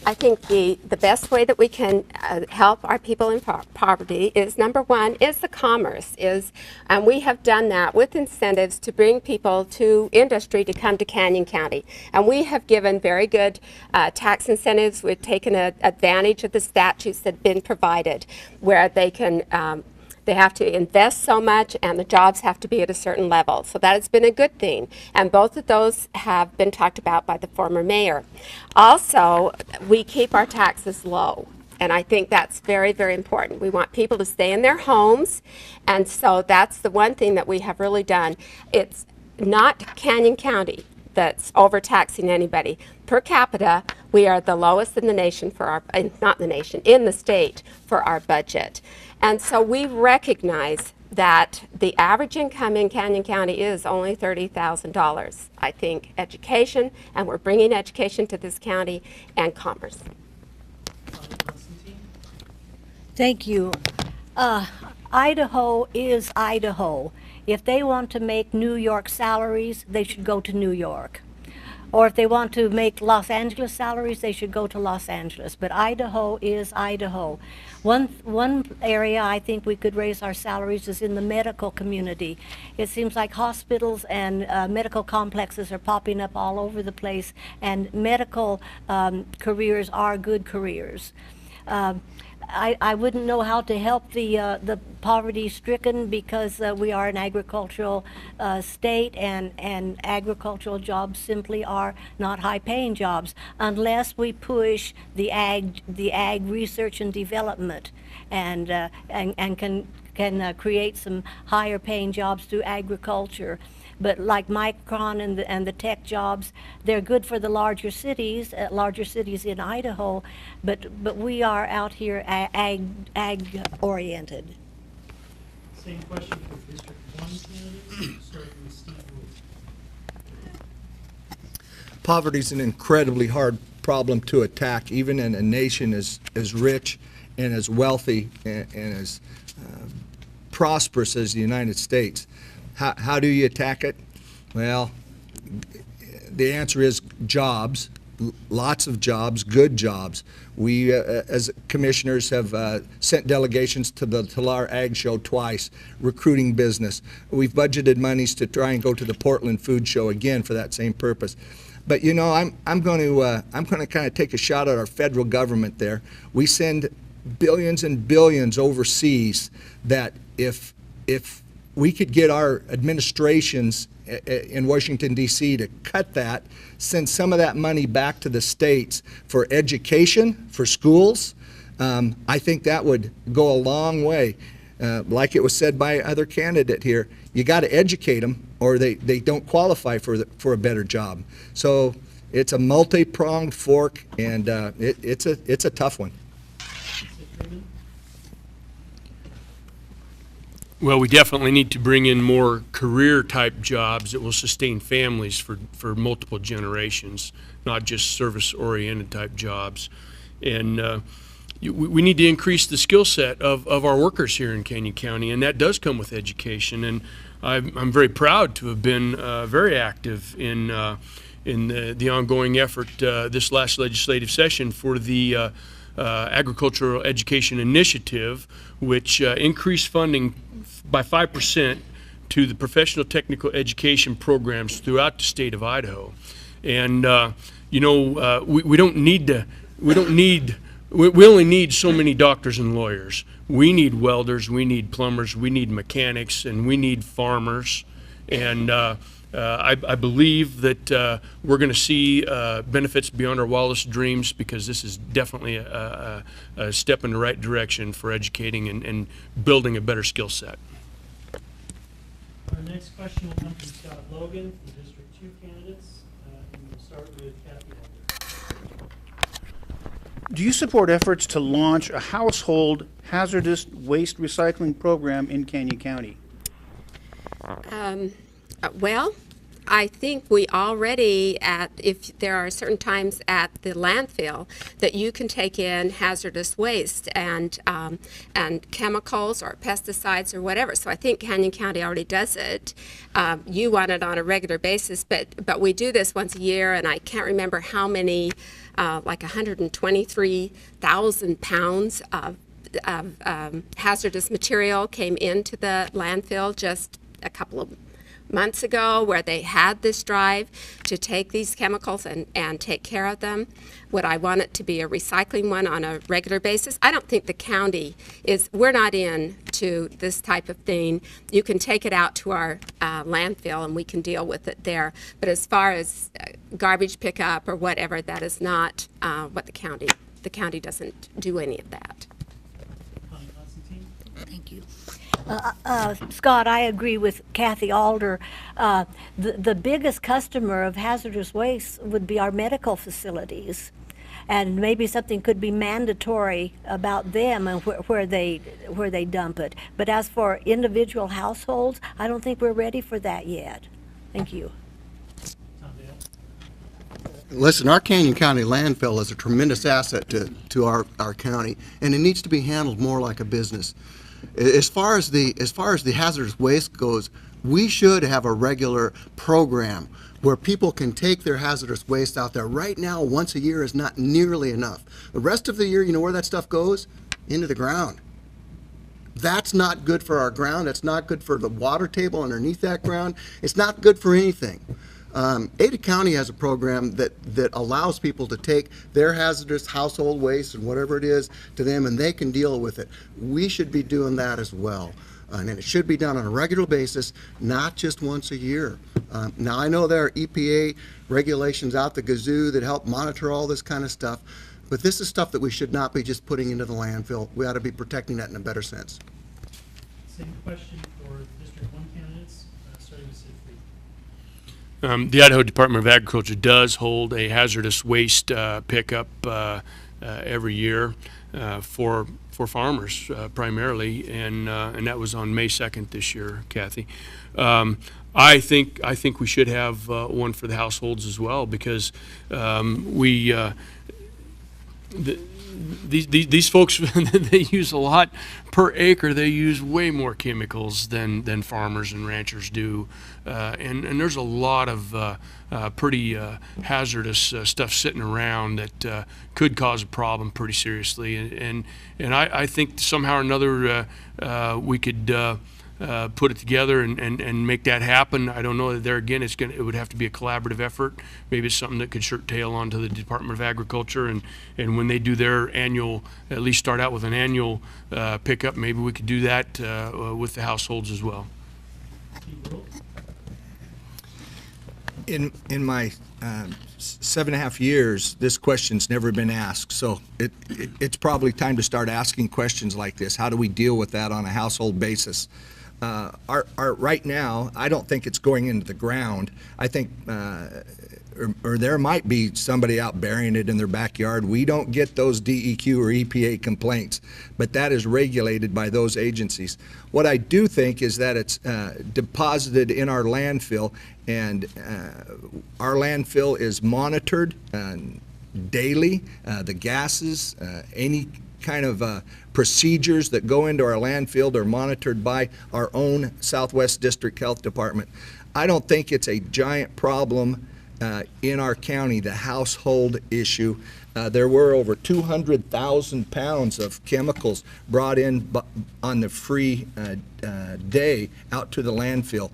I think the best way that we can help our people in poverty is, number one, is the commerce. And we have done that with incentives to bring people to industry to come to Canyon County. And we have given very good tax incentives. We've taken advantage of the statutes that have been provided, where they can they have to invest so much and the jobs have to be at a certain level. So that has been a good thing. And both of those have been talked about by the former mayor. Also, we keep our taxes low. And I think that's very, very important. We want people to stay in their homes. And so that's the one thing that we have really done. It's not Canyon County that's overtaxing anybody. Per capita, we are the lowest in the nation for our, not the nation, in the state for our budget. And so we recognize that the average income in Canyon County is only $30,000. I think education, and we're bringing education to this county, and commerce. Thank you. Idaho is Idaho. If they want to make New York salaries, they should go to New York. Or if they want to make Los Angeles salaries, they should go to Los Angeles. But Idaho is Idaho. One area I think we could raise our salaries is in the medical community. It seems like hospitals and medical complexes are popping up all over the place, and medical careers are good careers. I wouldn't know how to help the poverty-stricken because we are an agricultural state, and agricultural jobs simply are not high-paying jobs unless we push the ag research and development and can create some higher-paying jobs through agriculture. But like Micron and the tech jobs, they're good for the larger cities in Idaho, but we are out here ag oriented. Same question for District 1 candidates, starting with Steve Wood. Poverty is an incredibly hard problem to attack, even in a nation as rich and as wealthy and as prosperous as the United States. How do you attack it? Well, the answer is jobs, lots of jobs, good jobs. We, as commissioners, have sent delegations to the Talar Ag Show twice, recruiting business. We've budgeted monies to try and go to the Portland Food Show again for that same purpose. But you know, I'm going to kind of take a shot at our federal government there. We send billions and billions overseas that if we could get our administrations in Washington, D.C. to cut that, send some of that money back to the states for education, for schools, I think that would go a long way. Like it was said by other candidate here, you got to educate them or they don't qualify for a better job. So it's a multi-pronged fork, and it's a tough one. Well, we definitely need to bring in more career-type jobs that will sustain families for multiple generations, not just service-oriented type jobs. And we need to increase the skill set of our workers here in Canyon County, and that does come with education. And I'm very proud to have been very active in the ongoing effort this last legislative session for the Agricultural Education Initiative, which increased funding by 5% to the professional technical education programs throughout the state of Idaho. And we only need so many doctors and lawyers. We need welders, we need plumbers, we need mechanics, and we need farmers. And I believe that we're going to see benefits beyond our wildest dreams, because this is definitely a step in the right direction for educating and building a better skill set. Our next question will come from Scott Logan from District 2 candidates, and we'll start with Kathy Alder. Do you support efforts to launch a household hazardous waste recycling program in Canyon County? Well, I think we already, if there are certain times at the landfill that you can take in hazardous waste and chemicals or pesticides or whatever. So I think Canyon County already does it. You want it on a regular basis, but we do this once a year, and I can't remember how many, like 123,000 pounds of hazardous material came into the landfill just a couple of months ago, where they had this drive to take these chemicals and take care of them. Would I want it to be a recycling one on a regular basis? I don't think the county we're not into this type of thing. You can take it out to our landfill and we can deal with it there. But as far as garbage pickup or whatever, that is not what the county doesn't do any of that. Thank you. Scott, I agree with Kathy Alder. The biggest customer of hazardous waste would be our medical facilities. And maybe something could be mandatory about them and where they dump it. But as for individual households, I don't think we're ready for that yet. Thank you. Listen, our Canyon County landfill is a tremendous asset to our county, and it needs to be handled more like a business. As far as the hazardous waste goes, We should have a regular program where people can take their hazardous waste out there. Right now, once a year is not nearly enough. The rest of the year, you know where that stuff goes? Into the ground. That's not good for our ground. It's not good for the water table underneath that ground. It's not good for anything. Ada County has a program that allows people to take their hazardous household waste and whatever it is to them, and they can deal with it. We should be doing that as well. And it should be done on a regular basis, not just once a year. Now, I know there are EPA regulations out the gazoo that help monitor all this kind of stuff, but this is stuff that we should not be just putting into the landfill. We ought to be protecting that in a better sense. Same question for District 1 candidates, starting with Sid Freeman. The Idaho Department of Agriculture does hold a hazardous waste pickup every year for farmers primarily, and that was on May 2nd this year, Kathy. I think we should have one for the households as well, because these folks, they use a lot per acre. They use way more chemicals than farmers and ranchers do, and there's a lot of pretty hazardous stuff sitting around that could cause a problem pretty seriously. And I think somehow or another we could put it together and make that happen. I don't know that there again it would have to be a collaborative effort. Maybe it's something that could shirt tail onto the Department of Agriculture, and when they do their annual, at least start out with an annual pickup, maybe we could do that with the households as well. In my 7.5 years, this question's never been asked, so it's probably time to start asking questions like this. How do we deal with that on a household basis? Right now, I don't think it's going into the ground. I think, or there might be somebody out burying it in their backyard. We don't get those DEQ or EPA complaints, but that is regulated by those agencies. What I do think is that it's deposited in our landfill, and our landfill is monitored daily. The gases, any kind of procedures that go into our landfill are monitored by our own Southwest District Health Department. I don't think it's a giant problem in our county, the household issue. There were over 200,000 pounds of chemicals brought in on the free day out to the landfill.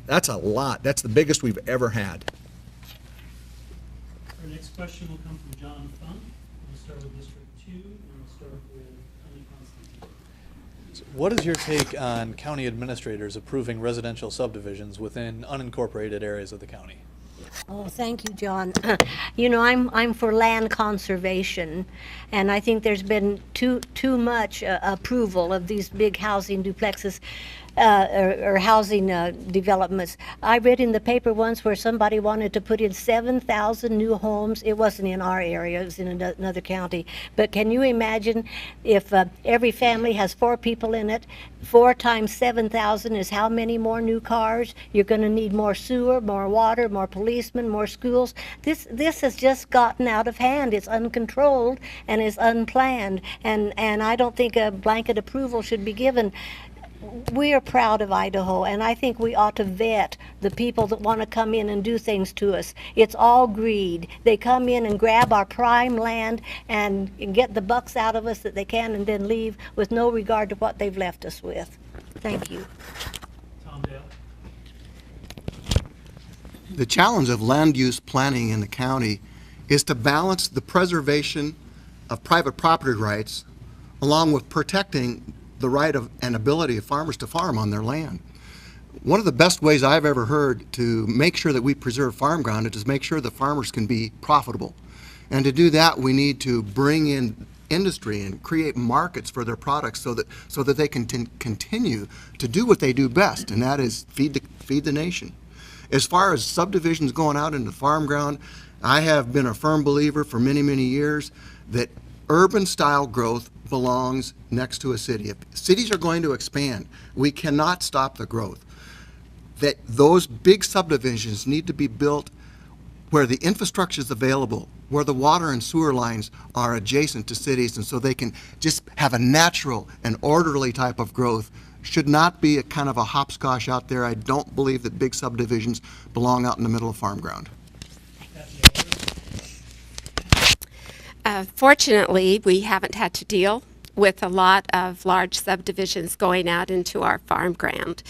That's a lot. That's the biggest we've ever had. Our next question will come from John Funk. We'll start with District 2, and we'll start with Tony Constantine. What is your take on county administrators approving residential subdivisions within unincorporated areas of the county? Oh, thank you, John. You know, I'm for land conservation, and I think there's been too much approval of these big housing duplexes or housing developments. I read in the paper once where somebody wanted to put in 7,000 new homes. It wasn't in our area, it was in another county. But can you imagine if every family has 4 people in it, 4 times 7,000 is how many more new cars? You're going to need more sewer, more water, more policemen, more schools. This has just gotten out of hand. It's uncontrolled and is unplanned, and I don't think a blanket approval should be given. We are proud of Idaho, and I think we ought to vet the people that want to come in and do things to us. It's all greed. They come in and grab our prime land and get the bucks out of us that they can, and then leave with no regard to what they've left us with. Thank you. Tom Dale. The challenge of land use planning in the county is to balance the preservation of private property rights along with protecting the right of and ability of farmers to farm on their land. One of the best ways I've ever heard to make sure that we preserve farm ground is to make sure that farmers can be profitable. And to do that, we need to bring in industry and create markets for their products so that they can continue to do what they do best, and that is feed the nation. As far as subdivisions going out into farm ground, I have been a firm believer for many, many years that urban style growth belongs next to a city. If cities are going to expand, we cannot stop the growth. That those big subdivisions need to be built where the infrastructure is available, where the water and sewer lines are adjacent to cities, and so they can just have a natural and orderly type of growth should not be a kind of a hopscotch out there. I don't believe that big subdivisions belong out in the middle of farm ground. Fortunately, we haven't had to deal with a lot of large subdivisions going out into our farm ground.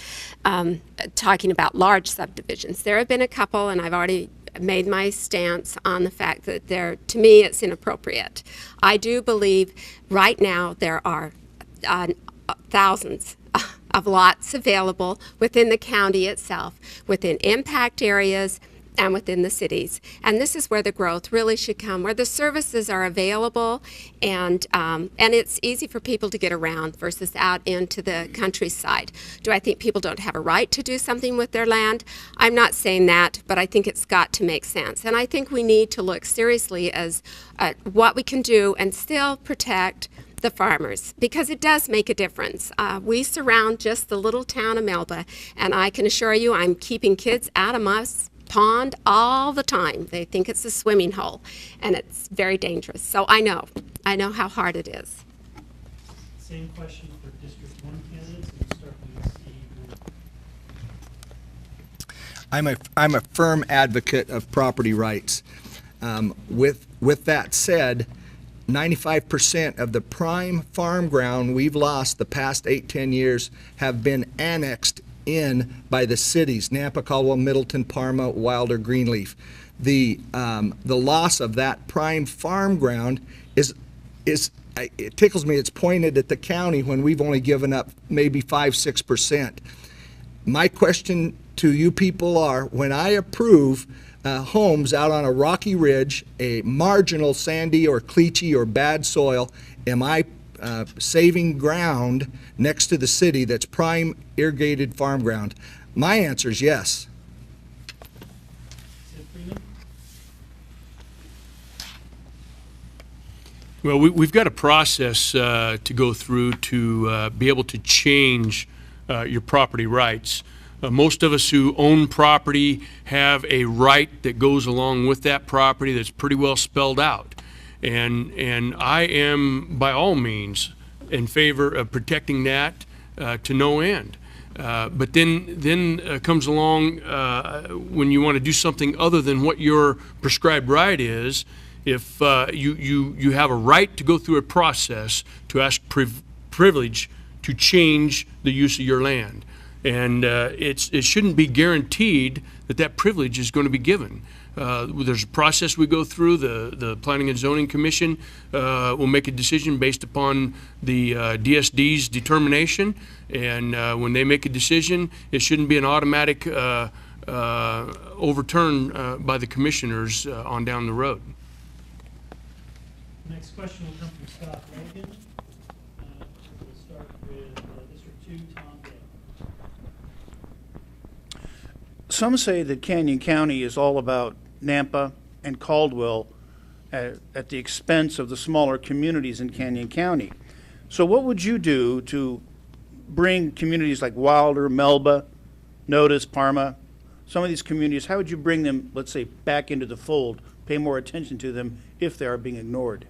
Talking about large subdivisions, there have been a couple, and I've already made my stance on the fact that to me, it's inappropriate. I do believe right now there are thousands of lots available within the county itself, within impact areas, and within the cities. And this is where the growth really should come, where the services are available and it's easy for people to get around versus out into the countryside. Do I think people don't have a right to do something with their land? I'm not saying that, but I think it's got to make sense. And I think we need to look seriously as what we can do and still protect the farmers, because it does make a difference. We surround just the little town of Melba, and I can assure you I'm keeping kids out of my pond all the time. They think it's a swimming hole, and it's very dangerous. So I know how hard it is. Same question for District 1 candidates, and we'll start with Steve. I'm a firm advocate of property rights. With that said, 95% of the prime farm ground we've lost the past 8-10 years have been annexed in by the cities, Nampa, Caldwell, Middleton, Parma, Wilder, Greenleaf. The loss of that prime farm ground is it tickles me. It's pointed at the county when we've only given up maybe 5-6%. My question to you people are, when I approve homes out on a rocky ridge, a marginal sandy or cleachy or bad soil, am I saving ground next to the city that's prime irrigated farm ground? My answer is yes. Sid Freeman? Well, we've got a process to go through to be able to change your property rights. Most of us who own property have a right that goes along with that property that's pretty well spelled out. And I am, by all means, in favor of protecting that to no end. But then comes along when you want to do something other than what your prescribed right is. If you have a right to go through a process to ask privilege to change the use of your land. And it shouldn't be guaranteed that privilege is going to be given. There's a process we go through. The Planning and Zoning Commission will make a decision based upon the DSD's determination. And when they make a decision, it shouldn't be an automatic overturn by the commissioners on down the road. Next question will come from Scott Logan. We'll start with District 2, Tom Gale. Some say that Canyon County is all about Nampa and Caldwell at the expense of the smaller communities in Canyon County. So what would you do to bring communities like Wilder, Melba, Notice, Parma, some of these communities, how would you bring them, let's say, back into the fold, pay more attention to them if they are being ignored?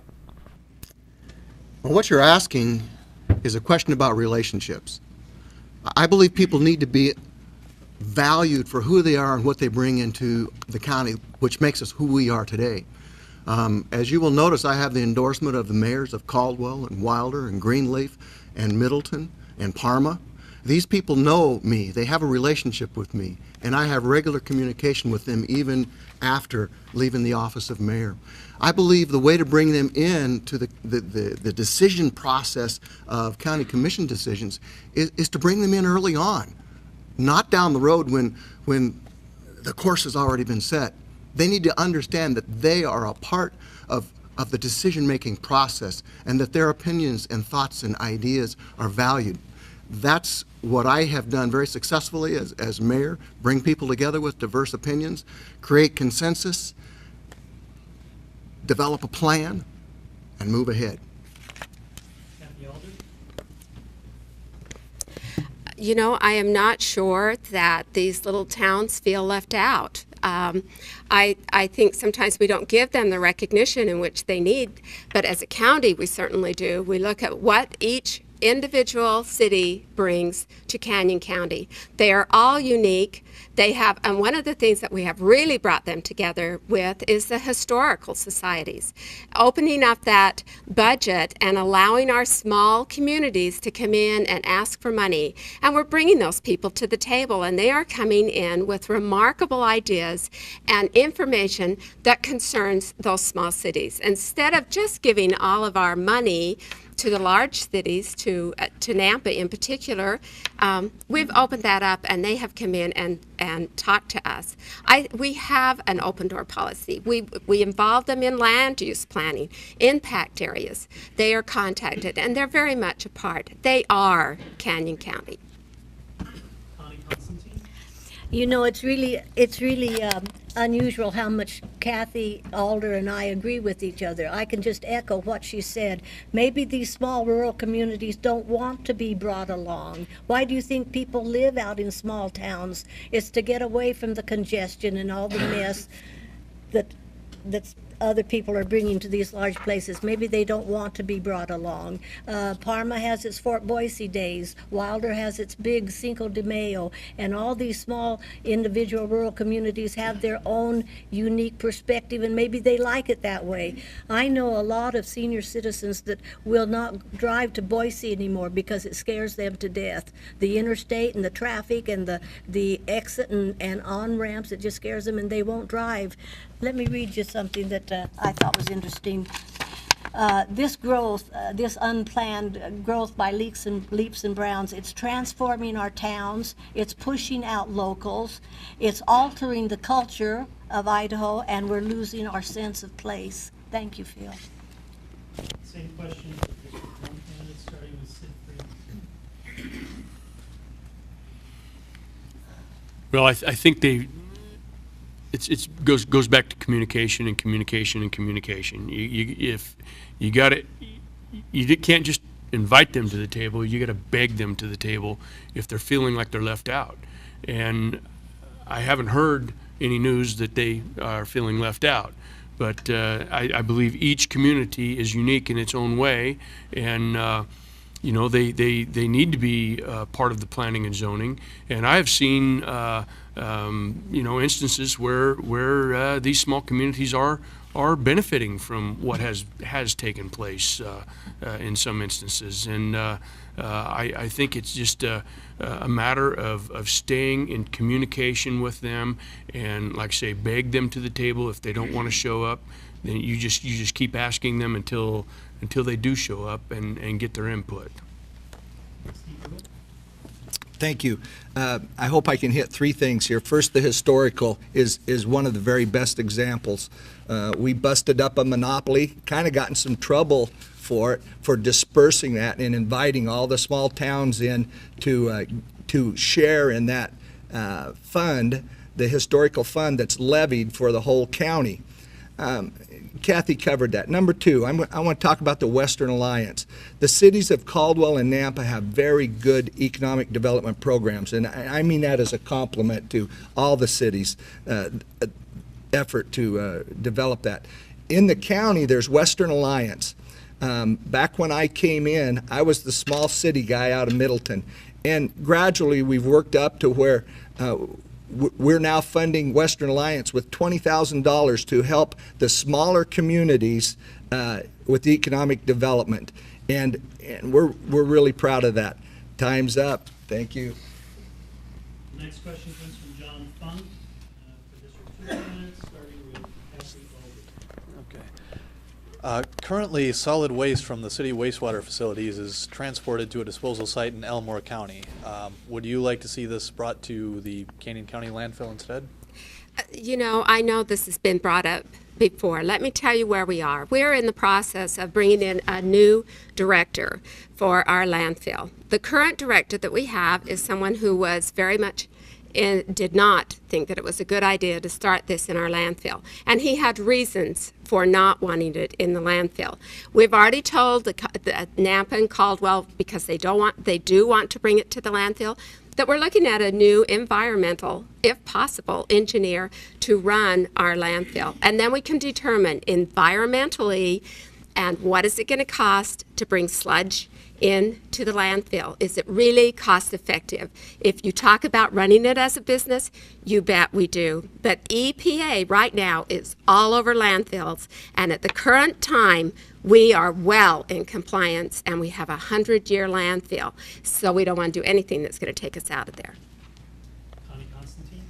Well, what you're asking is a question about relationships. I believe people need to be valued for who they are and what they bring into the county, which makes us who we are today. As you will notice, I have the endorsement of the mayors of Caldwell and Wilder and Greenleaf and Middleton and Parma. These people know me. They have a relationship with me, and I have regular communication with them even after leaving the office of mayor. I believe the way to bring them in to the decision process of county commission decisions is to bring them in early on, not down the road when the course has already been set. They need to understand that they are a part of the decision-making process and that their opinions and thoughts and ideas are valued. That's what I have done very successfully as mayor, bring people together with diverse opinions, create consensus, develop a plan, and move ahead. Kathy Alder? You know, I am not sure that these little towns feel left out. I think sometimes we don't give them the recognition in which they need, but as a county we certainly do. We look at what each individual city brings to Canyon County. They are all unique. They have, and one of the things that we have really brought them together with is the historical societies. Opening up that budget and allowing our small communities to come in and ask for money. And we're bringing those people to the table, and they are coming in with remarkable ideas and information that concerns those small cities. Instead of just giving all of our money to the large cities, to Nampa in particular, we've opened that up, and they have come in and talked to us. We have an open door policy. We involve them in land use planning, impact areas. They are contacted, and they're very much a part. They are Canyon County. Connie Constantine? You know, it's really unusual how much Kathy Alder and I agree with each other. I can just echo what she said. Maybe these small rural communities don't want to be brought along. Why do you think people live out in small towns? It's to get away from the congestion and all the mess that's other people are bringing to these large places. Maybe they don't want to be brought along. Parma has its Fort Boise days. Wilder has its big Cinco de Mayo. And all these small individual rural communities have their own unique perspective, and maybe they like it that way. I know a lot of senior citizens that will not drive to Boise anymore because it scares them to death. The interstate and the traffic and the exit and on-ramps, it just scares them, and they won't drive. Let me read you something that I thought was interesting. This growth, this unplanned growth by leaps and bounds, it's transforming our towns, it's pushing out locals, it's altering the culture of Idaho, and we're losing our sense of place. Thank you, Phil. Same question for District 1 candidate, starting with Sid Freeman. Well, I think it goes back to communication and communication and communication. If you got it, you can't just invite them to the table. You got to beg them to the table if they're feeling like they're left out. And I haven't heard any news that they are feeling left out. But I believe each community is unique in its own way, and you know, they need to be part of the planning and zoning. And I have seen you know, instances where these small communities are benefiting from what has taken place in some instances. And I think it's just a matter of staying in communication with them, and, like I say, beg them to the table. If they don't want to show up, then you just keep asking them until they do show up and get their input. Thank you. I hope I can hit three things here. First, the historical is one of the very best examples. We busted up a monopoly, kind of got in some trouble for dispersing that and inviting all the small towns in to share in that fund, the historical fund that's levied for the whole county. Kathy covered that. Number two, I want to talk about the Western Alliance. The cities of Caldwell and Nampa have very good economic development programs, and I mean that as a compliment to all the cities' effort to develop that. In the county, there's Western Alliance. Back when I came in, I was the small city guy out of Middleton, and gradually we've worked up to where we're now funding Western Alliance with $20,000 to help the smaller communities with economic development, and we're really proud of that. Time's up. Thank you. Next question comes from John Funk for District 2 candidates, starting with Kathy Alder. Okay. Currently, solid waste from the city wastewater facilities is transported to a disposal site in Elmore County. Would you like to see this brought to the Canyon County landfill instead? You know, I know this has been brought up before. Let me tell you where we are. We're in the process of bringing in a new director for our landfill. The current director that we have is someone who was very much did not think that it was a good idea to start this in our landfill. And he had reasons for not wanting it in the landfill. We've already told the Nampa and Caldwell, because they do want to bring it to the landfill, that we're looking at a new environmental, if possible, engineer to run our landfill. And then we can determine environmentally And what is it going to cost to bring sludge into the landfill? Is it really cost effective? If you talk about running it as a business, you bet we do. But EPA right now is all over landfills, and at the current time, we are well in compliance, and we have a 100-year landfill. So we don't want to do anything that's going to take us out of there. Connie Constantine?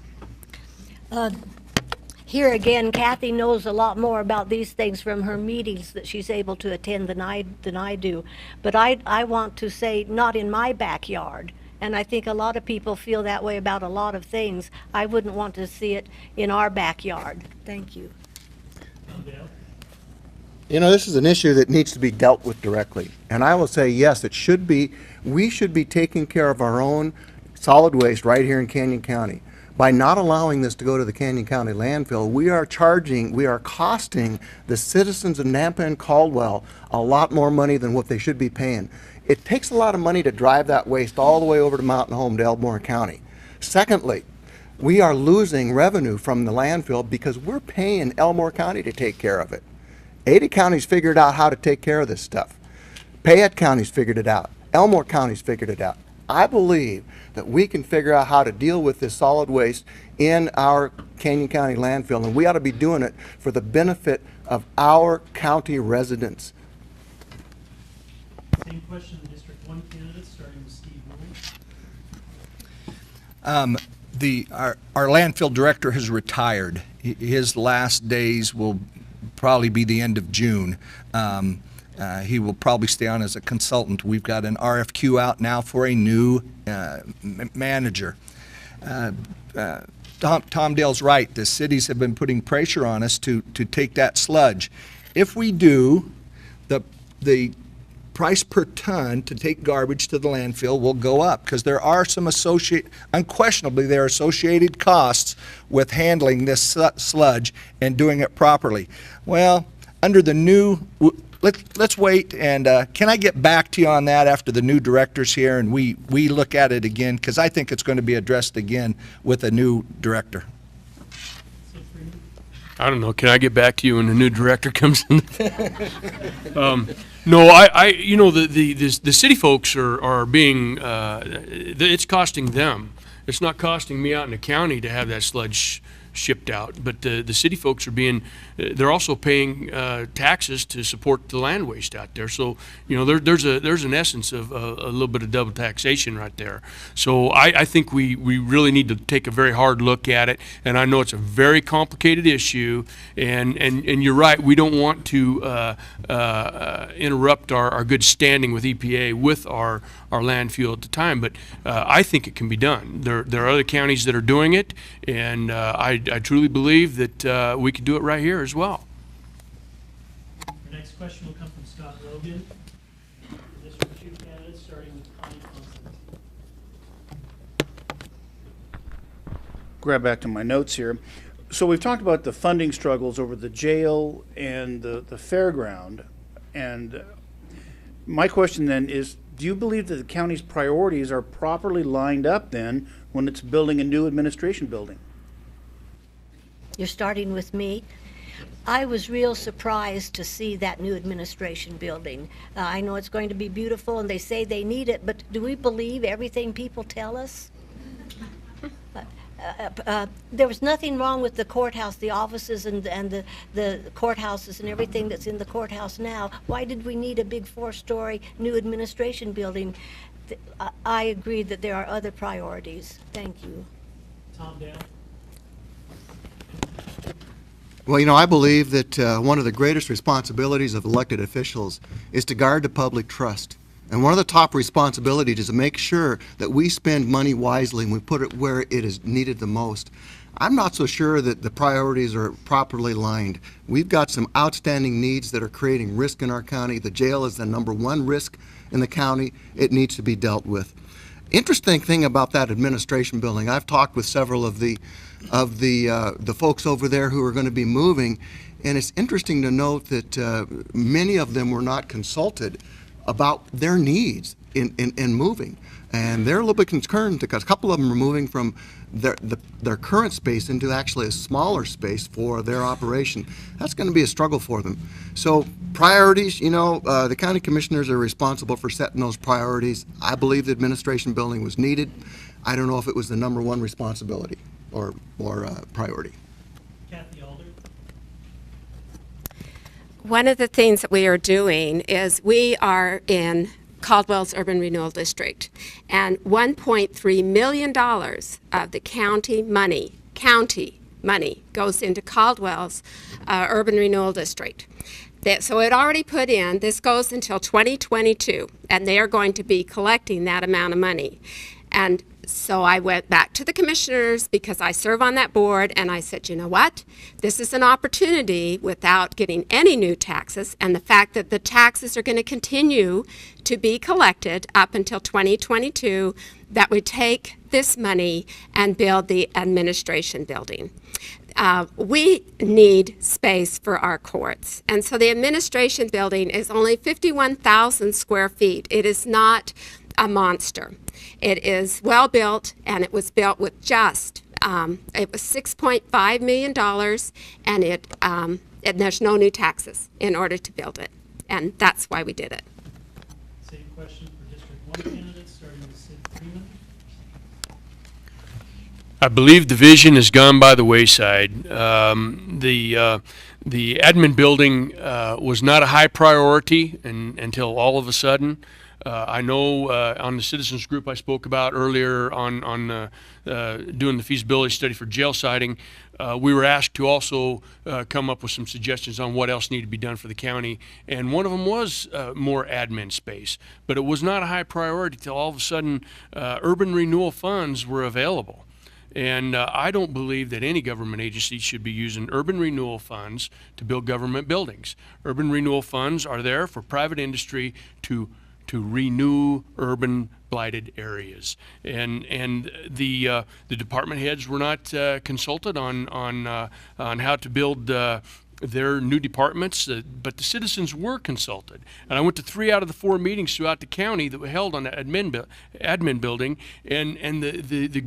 Here again, Kathy knows a lot more about these things from her meetings that she's able to attend than I do. But I want to say, not in my backyard. And I think a lot of people feel that way about a lot of things. I wouldn't want to see it in our backyard. Thank you. Tom Dale? You know, this is an issue that needs to be dealt with directly. And I will say, yes, it should be, we should be taking care of our own solid waste right here in Canyon County. By not allowing this to go to the Canyon County landfill, we are costing the citizens of Nampa and Caldwell a lot more money than what they should be paying. It takes a lot of money to drive that waste all the way over to Mountain Home to Elmore County. Secondly, we are losing revenue from the landfill because we're paying Elmore County to take care of it. 80 counties figured out how to take care of this stuff. Payette County's figured it out. Elmore County's figured it out. I believe that we can figure out how to deal with this solid waste in our Canyon County landfill, and we ought to be doing it for the benefit of our county residents. Same question, District 1 candidates, starting with Steve Moore. Our landfill director has retired. His last days will probably be the end of June. He will probably stay on as a consultant. We've got an RFQ out now for a new manager. Tom Dale's right. The cities have been putting pressure on us to take that sludge. If we do, the price per ton to take garbage to the landfill will go up because there are some unquestionably there are associated costs with handling this sludge and doing it properly. Well, under the new, let's wait, and can I get back to you on that after the new director's here and we look at it again, because I think it's going to be addressed again with a new director. Sid Freeman? I don't know. Can I get back to you when the new director comes in? No, you know, the city folks are being, it's costing them. It's not costing me out in the county to have that sludge shipped out, but the city folks are being, they're also paying taxes to support the land waste out there. So, you know, there's an essence of a little bit of double taxation right there. So I think we really need to take a very hard look at it, and I know it's a very complicated issue, and you're right, we don't want to interrupt our good standing with EPA with our landfill at the time, but I think it can be done. There are other counties that are doing it, and I truly believe that we could do it right here as well. Our next question will come from Scott Logan, District 2 candidate, starting with Connie Constantine. Grab back to my notes here. So we've talked about the funding struggles over the jail and the fairground. And my question then is, do you believe that the county's priorities are properly lined up then when it's building a new administration building? You're starting with me. I was real surprised to see that new administration building. I know it's going to be beautiful and they say they need it, but do we believe everything people tell us? There was nothing wrong with the courthouse, the offices and the courthouses and everything that's in the courthouse now. Why did we need a big 4-story new administration building? I agree that there are other priorities. Thank you. Tom Dale? Well, you know, I believe that one of the greatest responsibilities of elected officials is to guard the public trust. And one of the top responsibilities is to make sure that we spend money wisely and we put it where it is needed the most. I'm not so sure that the priorities are properly lined. We've got some outstanding needs that are creating risk in our county. The jail is the #1 risk in the county. It needs to be dealt with. Interesting thing about that administration building, I've talked with several of the folks over there who are going to be moving, and it's interesting to note that many of them were not consulted about their needs. in moving. And they're a little bit concerned because a couple of them are moving from their current space into actually a smaller space for their operation. That's going to be a struggle for them. So priorities, the county commissioners are responsible for setting those priorities. I believe the administration building was needed. I don't know if it was the #1 responsibility or priority. Kathy Alder. One of the things that we are doing is we are in Caldwell's Urban Renewal District, and $1.3 million of the county money goes into Caldwell's Urban Renewal District. So it already put in, this goes until 2022, and they are going to be collecting that amount of money. And so I went back to the commissioners because I serve on that board, and I said, you know what? This is an opportunity without getting any new taxes, and the fact that the taxes are going to continue to be collected up until 2022, that we take this money and build the administration building. We need space for our courts, and so the administration building is only 51,000 square feet. It is not a monster. It is well built, and it was built with just, it was $6.5 million, and there's no new taxes in order to build it, and that's why we did it. Same question for District 1 candidates, starting with Sid Freeman. I believe the vision has gone by the wayside. The admin building was not a high priority until all of a sudden. I know on the citizens group I spoke about earlier on doing the feasibility study for jail siding, we were asked to also come up with some suggestions on what else needed to be done for the county, and one of them was more admin space. But it was not a high priority till all of a sudden urban renewal funds were available. And I don't believe that any government agency should be using urban renewal funds to build government buildings. Urban renewal funds are there for private industry to renew urban blighted areas, and the department heads were not consulted on how to build their new departments, but the citizens were consulted. And I went to 3 out of the 4 meetings throughout the county that were held on the admin building, and the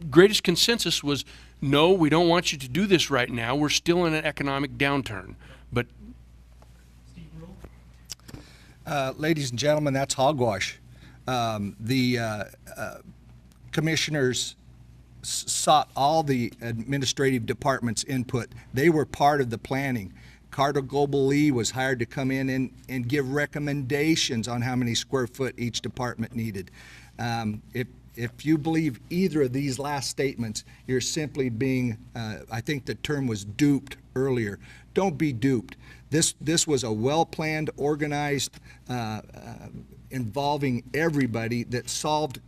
greatest consensus was, no, we don't want you to do this right now. We're still in an economic downturn. But Ladies and gentlemen, that's hogwash. The commissioners sought all the administrative department's input. They were part of the planning. Carter Global Lee was hired to come in and give recommendations on how many square foot each department needed. If you believe either of these last statements, you're simply being, I think the term was duped earlier. Don't be duped. This was a well-planned, organized, involving everybody that solved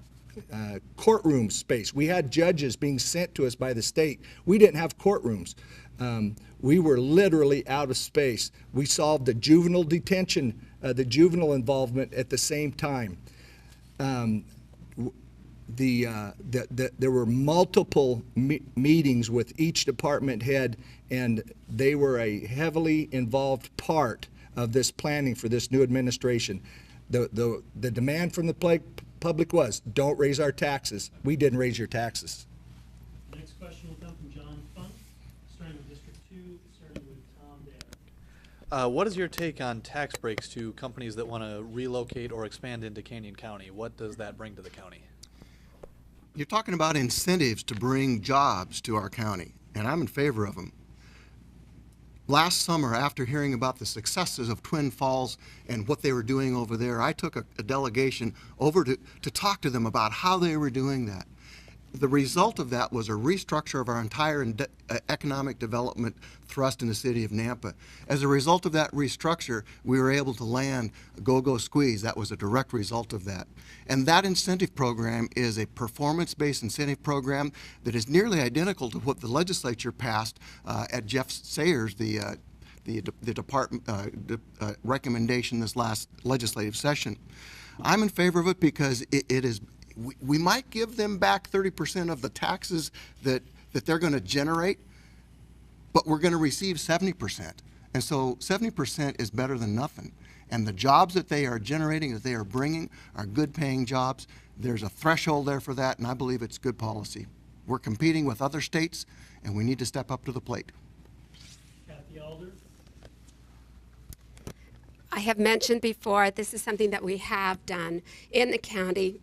courtroom space. We had judges being sent to us by the state. We didn't have courtrooms. We were literally out of space. We solved the juvenile detention, the juvenile involvement at the same time. There were multiple meetings with each department head, and they were a heavily involved part of this planning for this new administration. The demand from the public was, don't raise our taxes. We didn't raise your taxes. Next question will come from John Funk, starting with District 2, starting with Tom Dare. What is your take on tax breaks to companies that want to relocate or expand into Canyon County? What does that bring to the county? You're talking about incentives to bring jobs to our county, and I'm in favor of them. Last summer, after hearing about the successes of Twin Falls and what they were doing over there, I took a delegation over to talk to them about how they were doing that. The result of that was a restructure of our entire economic development thrust in the city of Nampa. As a result of that restructure, we were able to land Go-Go Squeeze. That was a direct result of that. And that incentive program is a performance-based incentive program that is nearly identical to what the legislature passed at Jeff Sayers, the department recommendation this last legislative session. I'm in favor of it because it is. We might give them back 30% of the taxes that they're going to generate, but we're going to receive 70%. And so 70% is better than nothing. And the jobs that they are generating, that they are bringing, are good paying jobs. There's a threshold there for that, and I believe it's good policy. We're competing with other states, and we need to step up to the plate. Kathy Alder? I have mentioned before, this is something that we have done in the county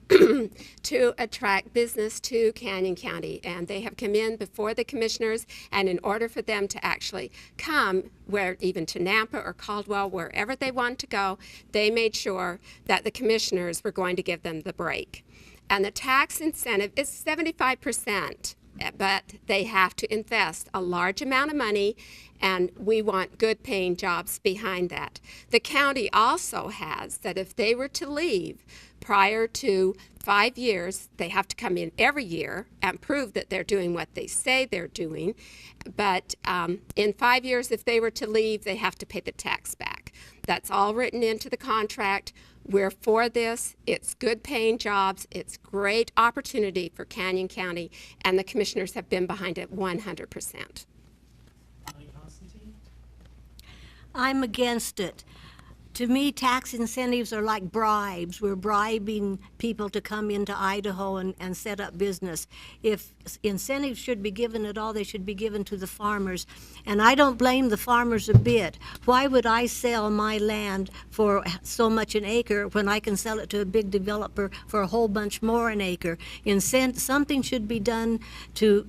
to attract business to Canyon County. And they have come in before the commissioners, and in order for them to actually come, where even to Nampa or Caldwell, wherever they want to go, they made sure that the commissioners were going to give them the break. And the tax incentive is 75%. But they have to invest a large amount of money, and we want good paying jobs behind that. The county also has that if they were to leave prior to 5 years, they have to come in every year and prove that they're doing what they say they're doing. But in 5 years, if they were to leave, they have to pay the tax back. That's all written into the contract. We're for this. It's good paying jobs. It's great opportunity for Canyon County, and the commissioners have been behind it 100%. Connie Constantine? I'm against it. To me, tax incentives are like bribes. We're bribing people to come into Idaho and set up business. If incentives should be given at all, they should be given to the farmers. And I don't blame the farmers a bit. Why would I sell my land for so much an acre when I can sell it to a big developer for a whole bunch more an acre? Something should be done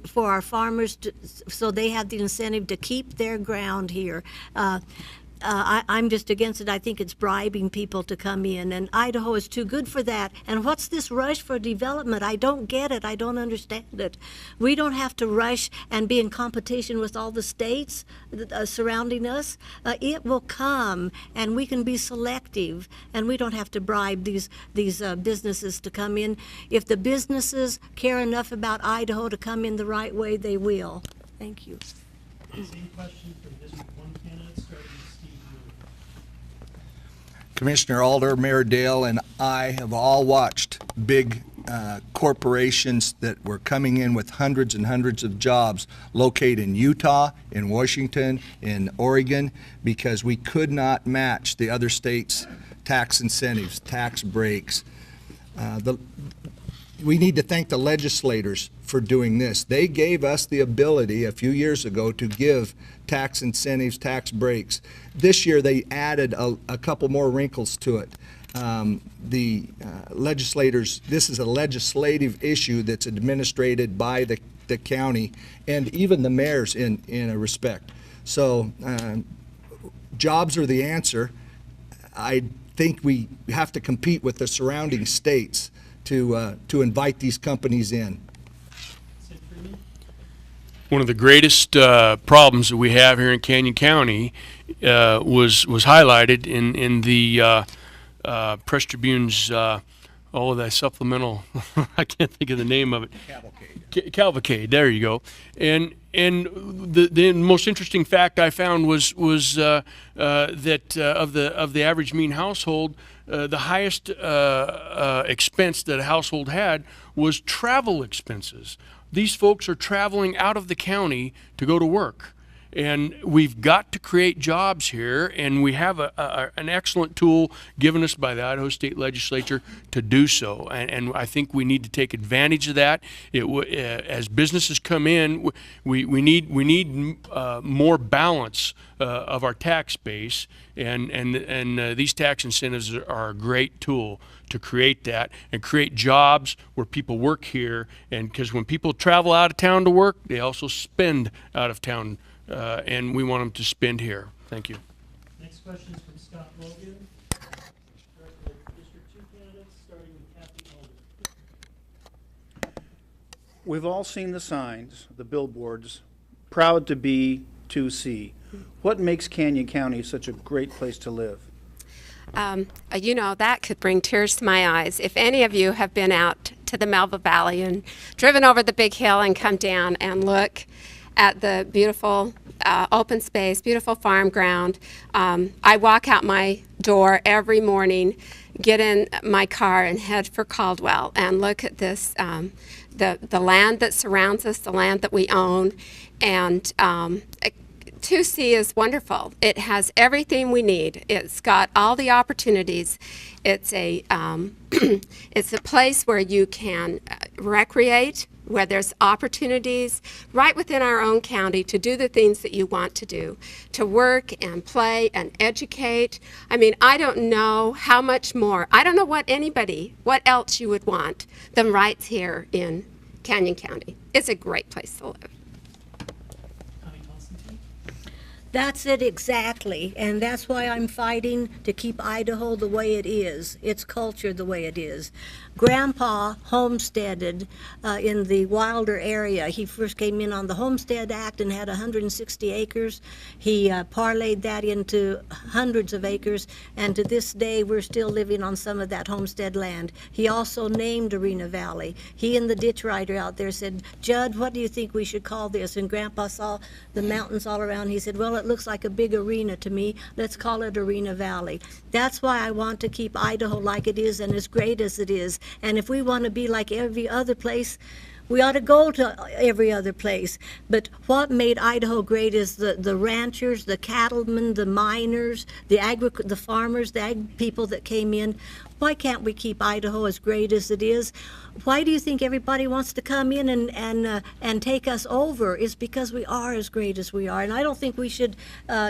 for our farmers so they have the incentive to keep their ground here. I'm just against it. I think it's bribing people to come in, and Idaho is too good for that. And what's this rush for development? I don't get it. I don't understand it. We don't have to rush and be in competition with all the states surrounding us. It will come, and we can be selective, and we don't have to bribe these businesses to come in. If the businesses care enough about Idaho to come in the right way, they will. Thank you. Same question for District 1 candidate, starting with Steve Moon. Commissioner Alder, Mayor Dale, and I have all watched big corporations that were coming in with hundreds and hundreds of jobs locate in Utah, in Washington, in Oregon, because we could not match the other states' tax incentives, tax breaks. We need to thank the legislators for doing this. They gave us the ability a few years ago to give tax incentives, tax breaks. This year they added a couple more wrinkles to it. The legislators, this is a legislative issue that's administrated by the county and even the mayors in a respect. So jobs are the answer. I think we have to compete with the surrounding states to invite these companies in. Sid Freeman? One of the greatest problems that we have here in Canyon County was highlighted in the Press Tribune's all of that supplemental. I can't think of the name of it. Cavalcade. There you go. And the most interesting fact I found was that of the average mean household, the highest expense that a household had was travel expenses. These folks are traveling out of the county to go to work. And we've got to create jobs here, and we have an excellent tool given us by the Idaho State Legislature to do so. And I think we need to take advantage of that. As businesses come in, we need more balance of our tax base, and these tax incentives are a great tool to create that and create jobs where people work here. And because when people travel out of town to work, they also spend out of town. And we want them to spend here. Thank you. Next question is from Scott Logan. Director of District 2 candidates, starting with Kathy Alder. We've all seen the signs, the billboards, proud to be 2C. What makes Canyon County such a great place to live? You know, that could bring tears to my eyes. If any of you have been out to the Melva Valley and driven over the big hill and come down and look at the beautiful open space, beautiful farm ground. I walk out my door every morning, get in my car and head for Caldwell and look at this, the land that surrounds us, the land that we own. And 2C is wonderful. It has everything we need. It's got all the opportunities. It's a it's a place where you can recreate, where there's opportunities right within our own county to do the things that you want to do, to work and play and educate. I mean, I don't know how much more. I don't know what else you would want than right here in Canyon County. It's a great place to live. That's it exactly, and that's why I'm fighting to keep Idaho the way it is, its culture the way it is. Grandpa homesteaded in the Wilder area. He first came in on the Homestead Act and had 160 acres. He parlayed that into hundreds of acres, and to this day we're still living on some of that homestead land. He also named Arena Valley. He and the ditch rider out there said, "Judd, what do you think we should call this?" And Grandpa saw the mountains all around. He said, "Well, it looks like a big arena to me. Let's call it Arena Valley." That's why I want to keep Idaho like it is and as great as it is. And if we want to be like every other place, we ought to go to every other place. But what made Idaho great is the ranchers, the cattlemen, the miners, the farmers, the ag people that came in. Why can't we keep Idaho as great as it is? Why do you think everybody wants to come in and take us over? It's because we are as great as we are, and I don't think we should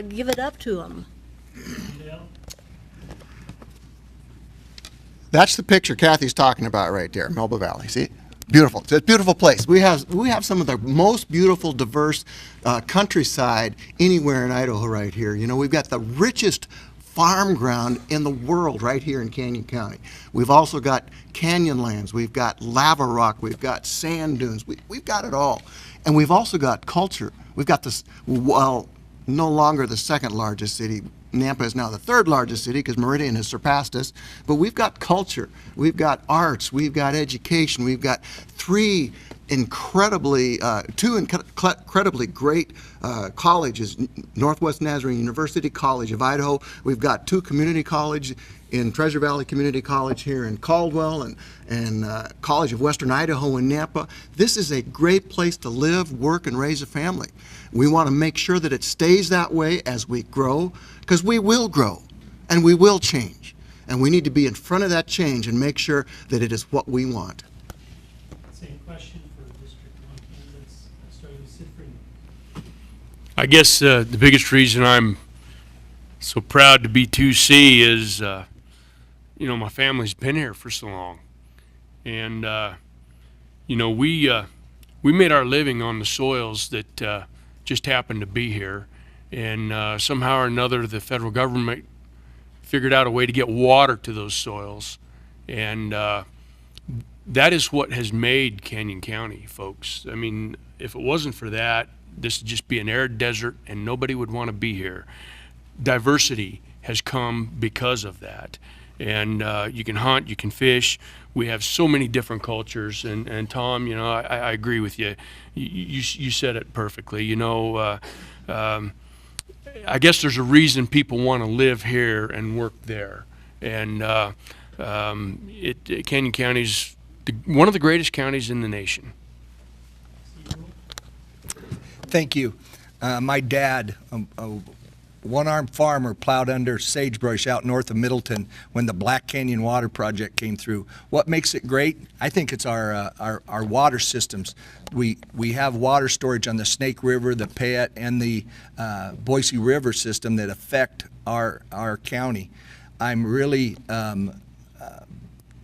give it up to them. That's the picture Kathy's talking about right there, Melba Valley. See? Beautiful. It's a beautiful place. We have some of the most beautiful, diverse countryside anywhere in Idaho right here. You know, we've got the richest farm ground in the world right here in Canyon County. We've also got canyon lands. We've got lava rock. We've got sand dunes. We've got it all. And we've also got culture. We've got this, well, no longer the second largest city. Nampa is now the third largest city because Meridian has surpassed us. But we've got culture, we've got arts, we've got education, we've got two incredibly great colleges, Northwest Nazarene University, College of Idaho. We've got two community colleges in Treasure Valley Community College here in Caldwell and College of Western Idaho in Nampa. This is a great place to live, work, and raise a family. We want to make sure that it stays that way as we grow, because we will grow and we will change. And we need to be in front of that change and make sure that it is what we want. Same question for District 1 candidates, starting with Sid Freeman. I guess the biggest reason I'm so proud to be 2C is, you know, my family's been here for so long. And, you know, we made our living on the soils that just happened to be here. And somehow or another, the federal government figured out a way to get water to those soils. And that is what has made Canyon County, folks. I mean, if it wasn't for that, this would just be an arid desert and nobody would want to be here. Diversity has come because of that. And you can hunt, you can fish. We have so many different cultures. And Tom, you know, I agree with you. You said it perfectly. You know, I guess there's a reason people want to live here and work there. And Canyon County's one of the greatest counties in the nation. Thank you. My dad, a one-armed farmer, plowed under sagebrush out north of Middleton when the Black Canyon Water Project came through. What makes it great? I think it's our water systems. We have water storage on the Snake River, the Payette, and the Boise River system that affect our county. I'm really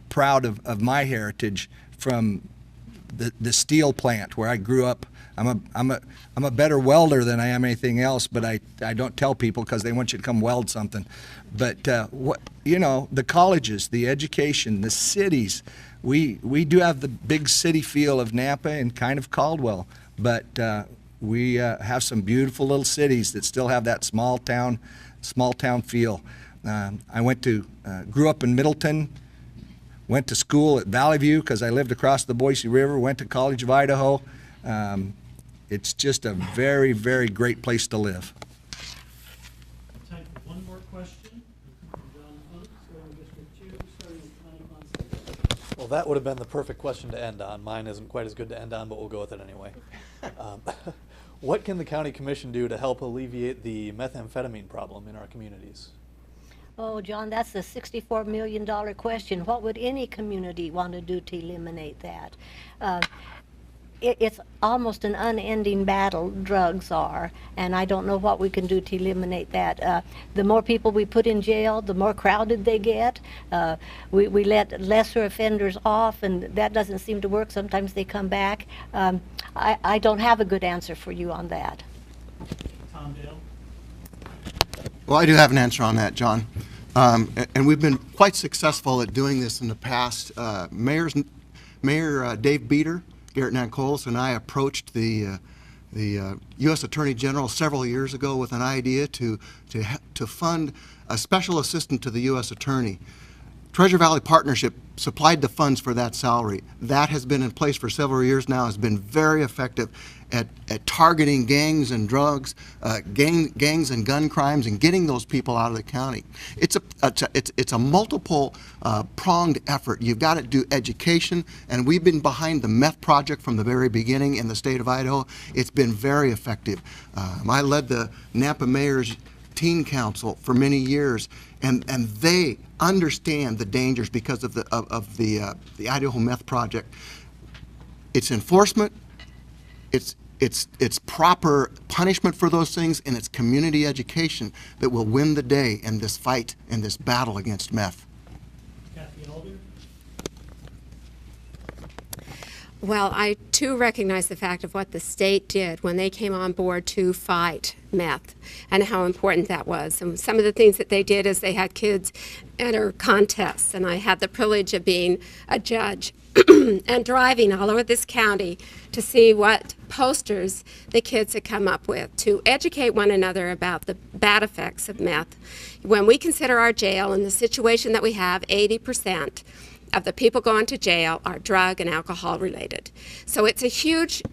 proud of my heritage from the steel plant where I grew up. I'm a better welder than I am anything else, but I don't tell people because they want you to come weld something. But what, you know, the colleges, the education, the cities, we do have the big city feel of Nampa and kind of Caldwell, but we have some beautiful little cities that still have that small town feel. I grew up in Middleton. Went to school at Valley View because I lived across the Boise River, went to College of Idaho. It's just a very, very great place to live. Time for one more question. John Hunt, starting with District 2, starting with Connie Constantine. Well, that would have been the perfect question to end on. Mine isn't quite as good to end on, but we'll go with it anyway. What can the county commission do to help alleviate the methamphetamine problem in our communities? Oh, John, that's a $64 million question. What would any community want to do to eliminate that? It's almost an unending battle, drugs are, and I don't know what we can do to eliminate that. The more people we put in jail, the more crowded they get. We let lesser offenders off, and that doesn't seem to work. Sometimes they come back. I don't have a good answer for you on that. Tom Dale? Well, I do have an answer on that, John. And we've been quite successful at doing this in the past. Mayor Dave Beater, Garrett Nancolis, and I approached the U.S. Attorney General several years ago with an idea to fund a special assistant to the U.S. Attorney. Treasure Valley Partnership supplied the funds for that salary. That has been in place for several years now, has been very effective at targeting gangs and drugs, gangs and gun crimes, and getting those people out of the county. It's a multiple pronged effort. You've got to do education, and we've been behind the meth project from the very beginning in the state of Idaho. It's been very effective. I led the Nampa Mayor's Teen Council for many years, and they understand the dangers because of the Idaho Meth Project. It's enforcement, it's proper punishment for those things, and it's community education that will win the day in this fight, in this battle against meth. Kathy Alder? Well, I too recognize the fact of what the state did when they came on board to fight meth and how important that was. And some of the things that they did is they had kids enter contests, and I had the privilege of being a judge and driving all over this county to see what posters the kids had come up with to educate one another about the bad effects of meth. When we consider our jail and the situation that we have, 80% of the people going to jail are drug and alcohol related. So it's a huge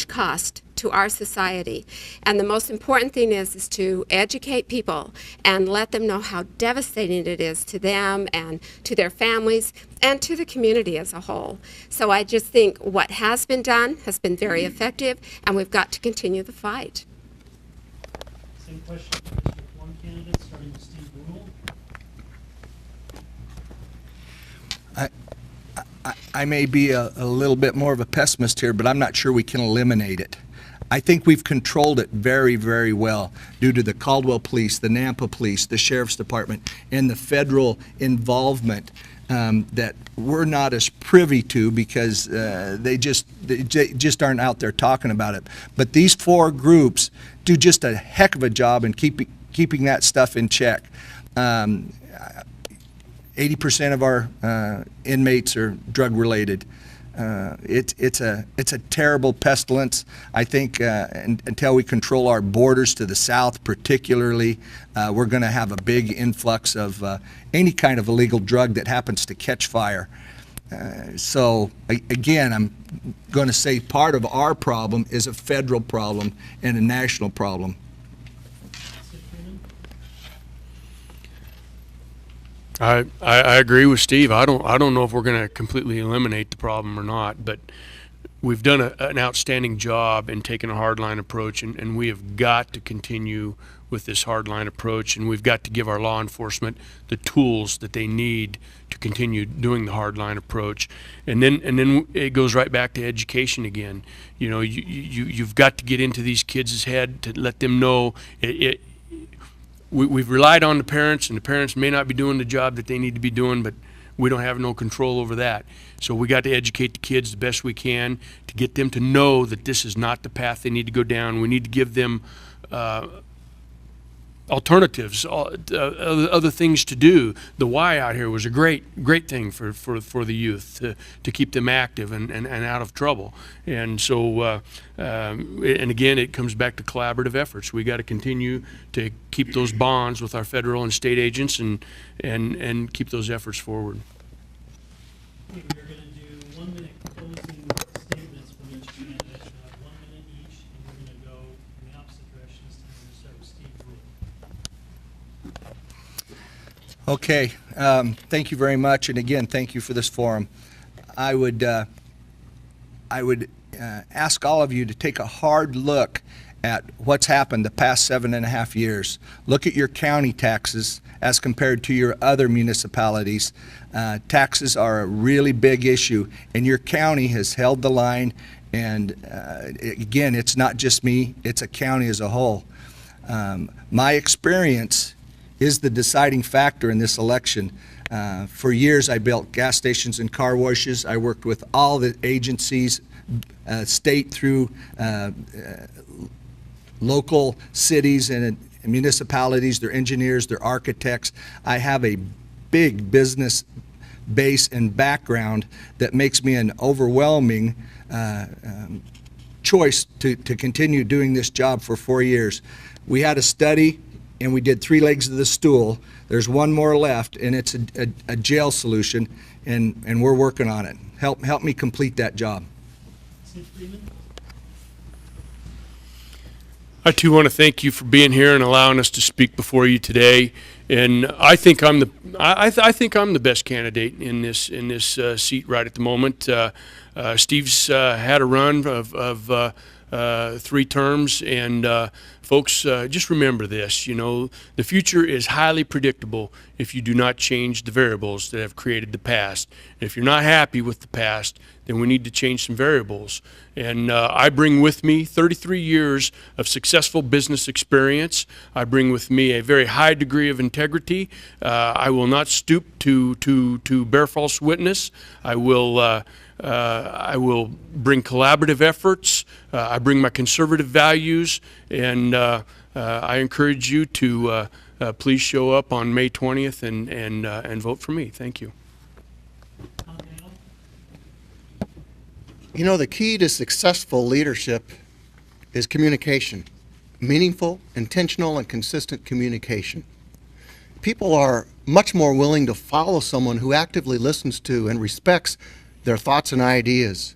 cost to our society. And the most important thing is to educate people and let them know how devastating it is to them and to their families and to the community as a whole. So I just think what has been done has been very effective, and we've got to continue the fight. Same question for District 1 candidate, starting with Steve Rule. I may be a little bit more of a pessimist here, but I'm not sure we can eliminate it. I think we've controlled it very, very well due to the Caldwell Police, the Nampa Police, the Sheriff's Department, and the federal involvement that we're not as privy to because they just aren't out there talking about it. But these four groups do just a heck of a job in keeping that stuff in check. 80% of our inmates are drug related. It's a terrible pestilence. I think until we control our borders to the south particularly, we're going to have a big influx of any kind of illegal drug that happens to catch fire. So again, I'm going to say part of our problem is a federal problem and a national problem. I agree with Steve. I don't know if we're going to completely eliminate the problem or not, but we've done an outstanding job in taking a hardline approach, and we have got to continue with this hardline approach, and we've got to give our law enforcement the tools that they need to continue doing the hardline approach. And then it goes right back to education again. You know, you've got to get into these kids' head to let them know we've relied on the parents, and the parents may not be doing the job that they need to be doing, but we don't have no control over that. So we got to educate the kids the best we can to get them to know that this is not the path they need to go down. We need to give them alternatives, other things to do. The Y out here was a great thing for the youth to keep them active and out of trouble. And so, and again, it comes back to collaborative efforts. We got to continue to keep those bonds with our federal and state agents and keep those efforts forward. Okay, we're going to do 1 minute closing statements from each candidate. 1 minute each, and we're going to go in the opposite direction this time. We're going to start with Steve Rule. Okay, thank you very much, and again, thank you for this forum. I would ask all of you to take a hard look at what's happened the past 7.5 years. Look at your county taxes as compared to your other municipalities. Taxes are a really big issue, and your county has held the line. And again, it's not just me, it's a county as a whole. My experience is the deciding factor in this election. For years, I built gas stations and car washes. I worked with all the agencies, state through local cities and municipalities, their engineers, their architects. I have a big business base and background that makes me an overwhelming choice to continue doing this job for 4 years. We had a study and we did 3 legs of the stool. There's one more left, and it's a jail solution, and we're working on it. Help me complete that job. I too want to thank you for being here and allowing us to speak before you today. And I think I'm the best candidate in this seat right at the moment. Steve's had a run of 3 terms, and folks, just remember this, you know, the future is highly predictable if you do not change the variables that have created the past. And if you're not happy with the past, then we need to change some variables. And I bring with me 33 years of successful business experience. I bring with me a very high degree of integrity. I will not stoop to bear false witness. I will bring collaborative efforts. I bring my conservative values, and I encourage you to please show up on May 20th and vote for me. Thank you. You know, the key to successful leadership is communication. Meaningful, intentional, and consistent communication. People are much more willing to follow someone who actively listens to and respects their thoughts and ideas.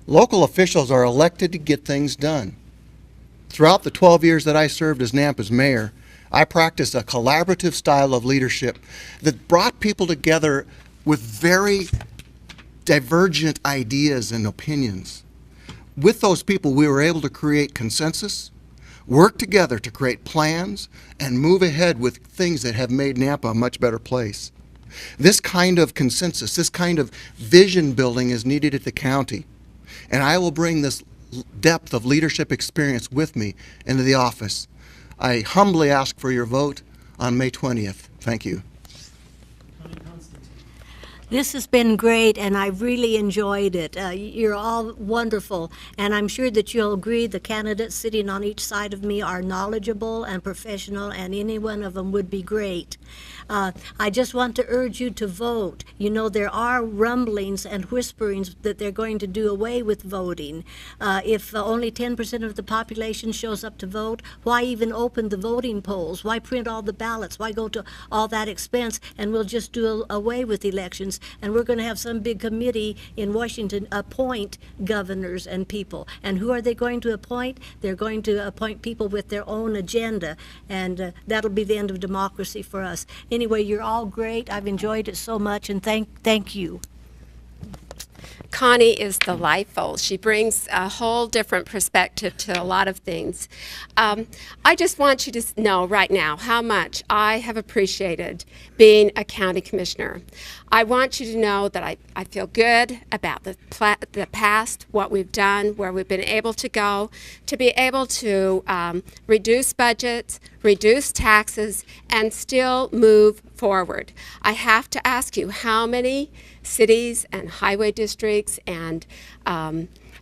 Local officials are elected to get things done. Throughout the 12 years that I served as Nampa's mayor, I practiced a collaborative style of leadership that brought people together with very divergent ideas and opinions. With those people, we were able to create consensus, work together to create plans, and move ahead with things that have made Nampa a much better place. This kind of consensus, this kind of vision building is needed at the county. And I will bring this depth of leadership experience with me into the office. I humbly ask for your vote on May 20th. Thank you. This has been great, and I really enjoyed it. You're all wonderful, and I'm sure that you'll agree the candidates sitting on each side of me are knowledgeable and professional, and any one of them would be great. I just want to urge you to vote. You know, there are rumblings and whisperings that they're going to do away with voting. If only 10% of the population shows up to vote, why even open the voting polls? Why print all the ballots? Why go to all that expense? And we'll just do away with elections. And we're going to have some big committee in Washington appoint governors and people. And who are they going to appoint? They're going to appoint people with their own agenda. And that'll be the end of democracy for us. Anyway, you're all great. I've enjoyed it so much, and thank you. Connie is delightful. She brings a whole different perspective to a lot of things. I just want you to know right now how much I have appreciated being a county commissioner. I want you to know that I feel good about the past, what we've done, where we've been able to go, to be able to reduce budgets, reduce taxes, and still move forward. I have to ask you, how many cities and highway districts and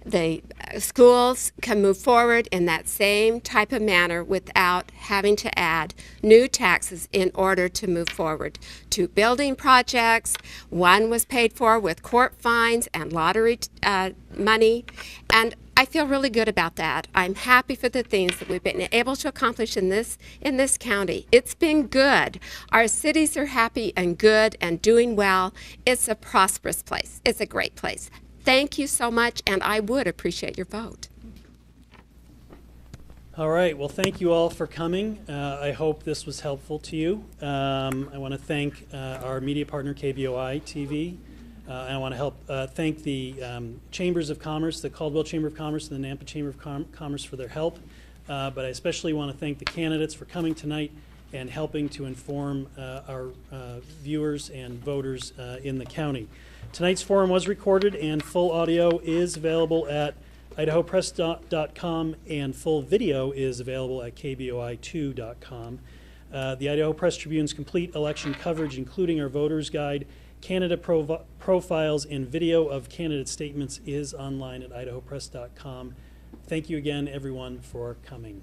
the schools can move forward in that same type of manner without having to add new taxes in order to move forward? 2 building projects, one was paid for with court fines and lottery money, and I feel really good about that. I'm happy for the things that we've been able to accomplish in this county. It's been good. Our cities are happy and good and doing well. It's a prosperous place. It's a great place. Thank you so much, and I would appreciate your vote. All right, well, thank you all for coming. I hope this was helpful to you. I want to thank our media partner, KBOI TV, And I want to help thank the Chambers of Commerce, the Caldwell Chamber of Commerce and the Nampa Chamber of Commerce for their help. But I especially want to thank the candidates for coming tonight and helping to inform our viewers and voters in the county. Tonight's forum was recorded and full audio is available at idahopress.com and full video is available at kboi2.com. The Idaho Press Tribune's complete election coverage, including our voters guide, candidate profiles, and video of candidate statements is online at idahopress.com. Thank you again, everyone, for coming.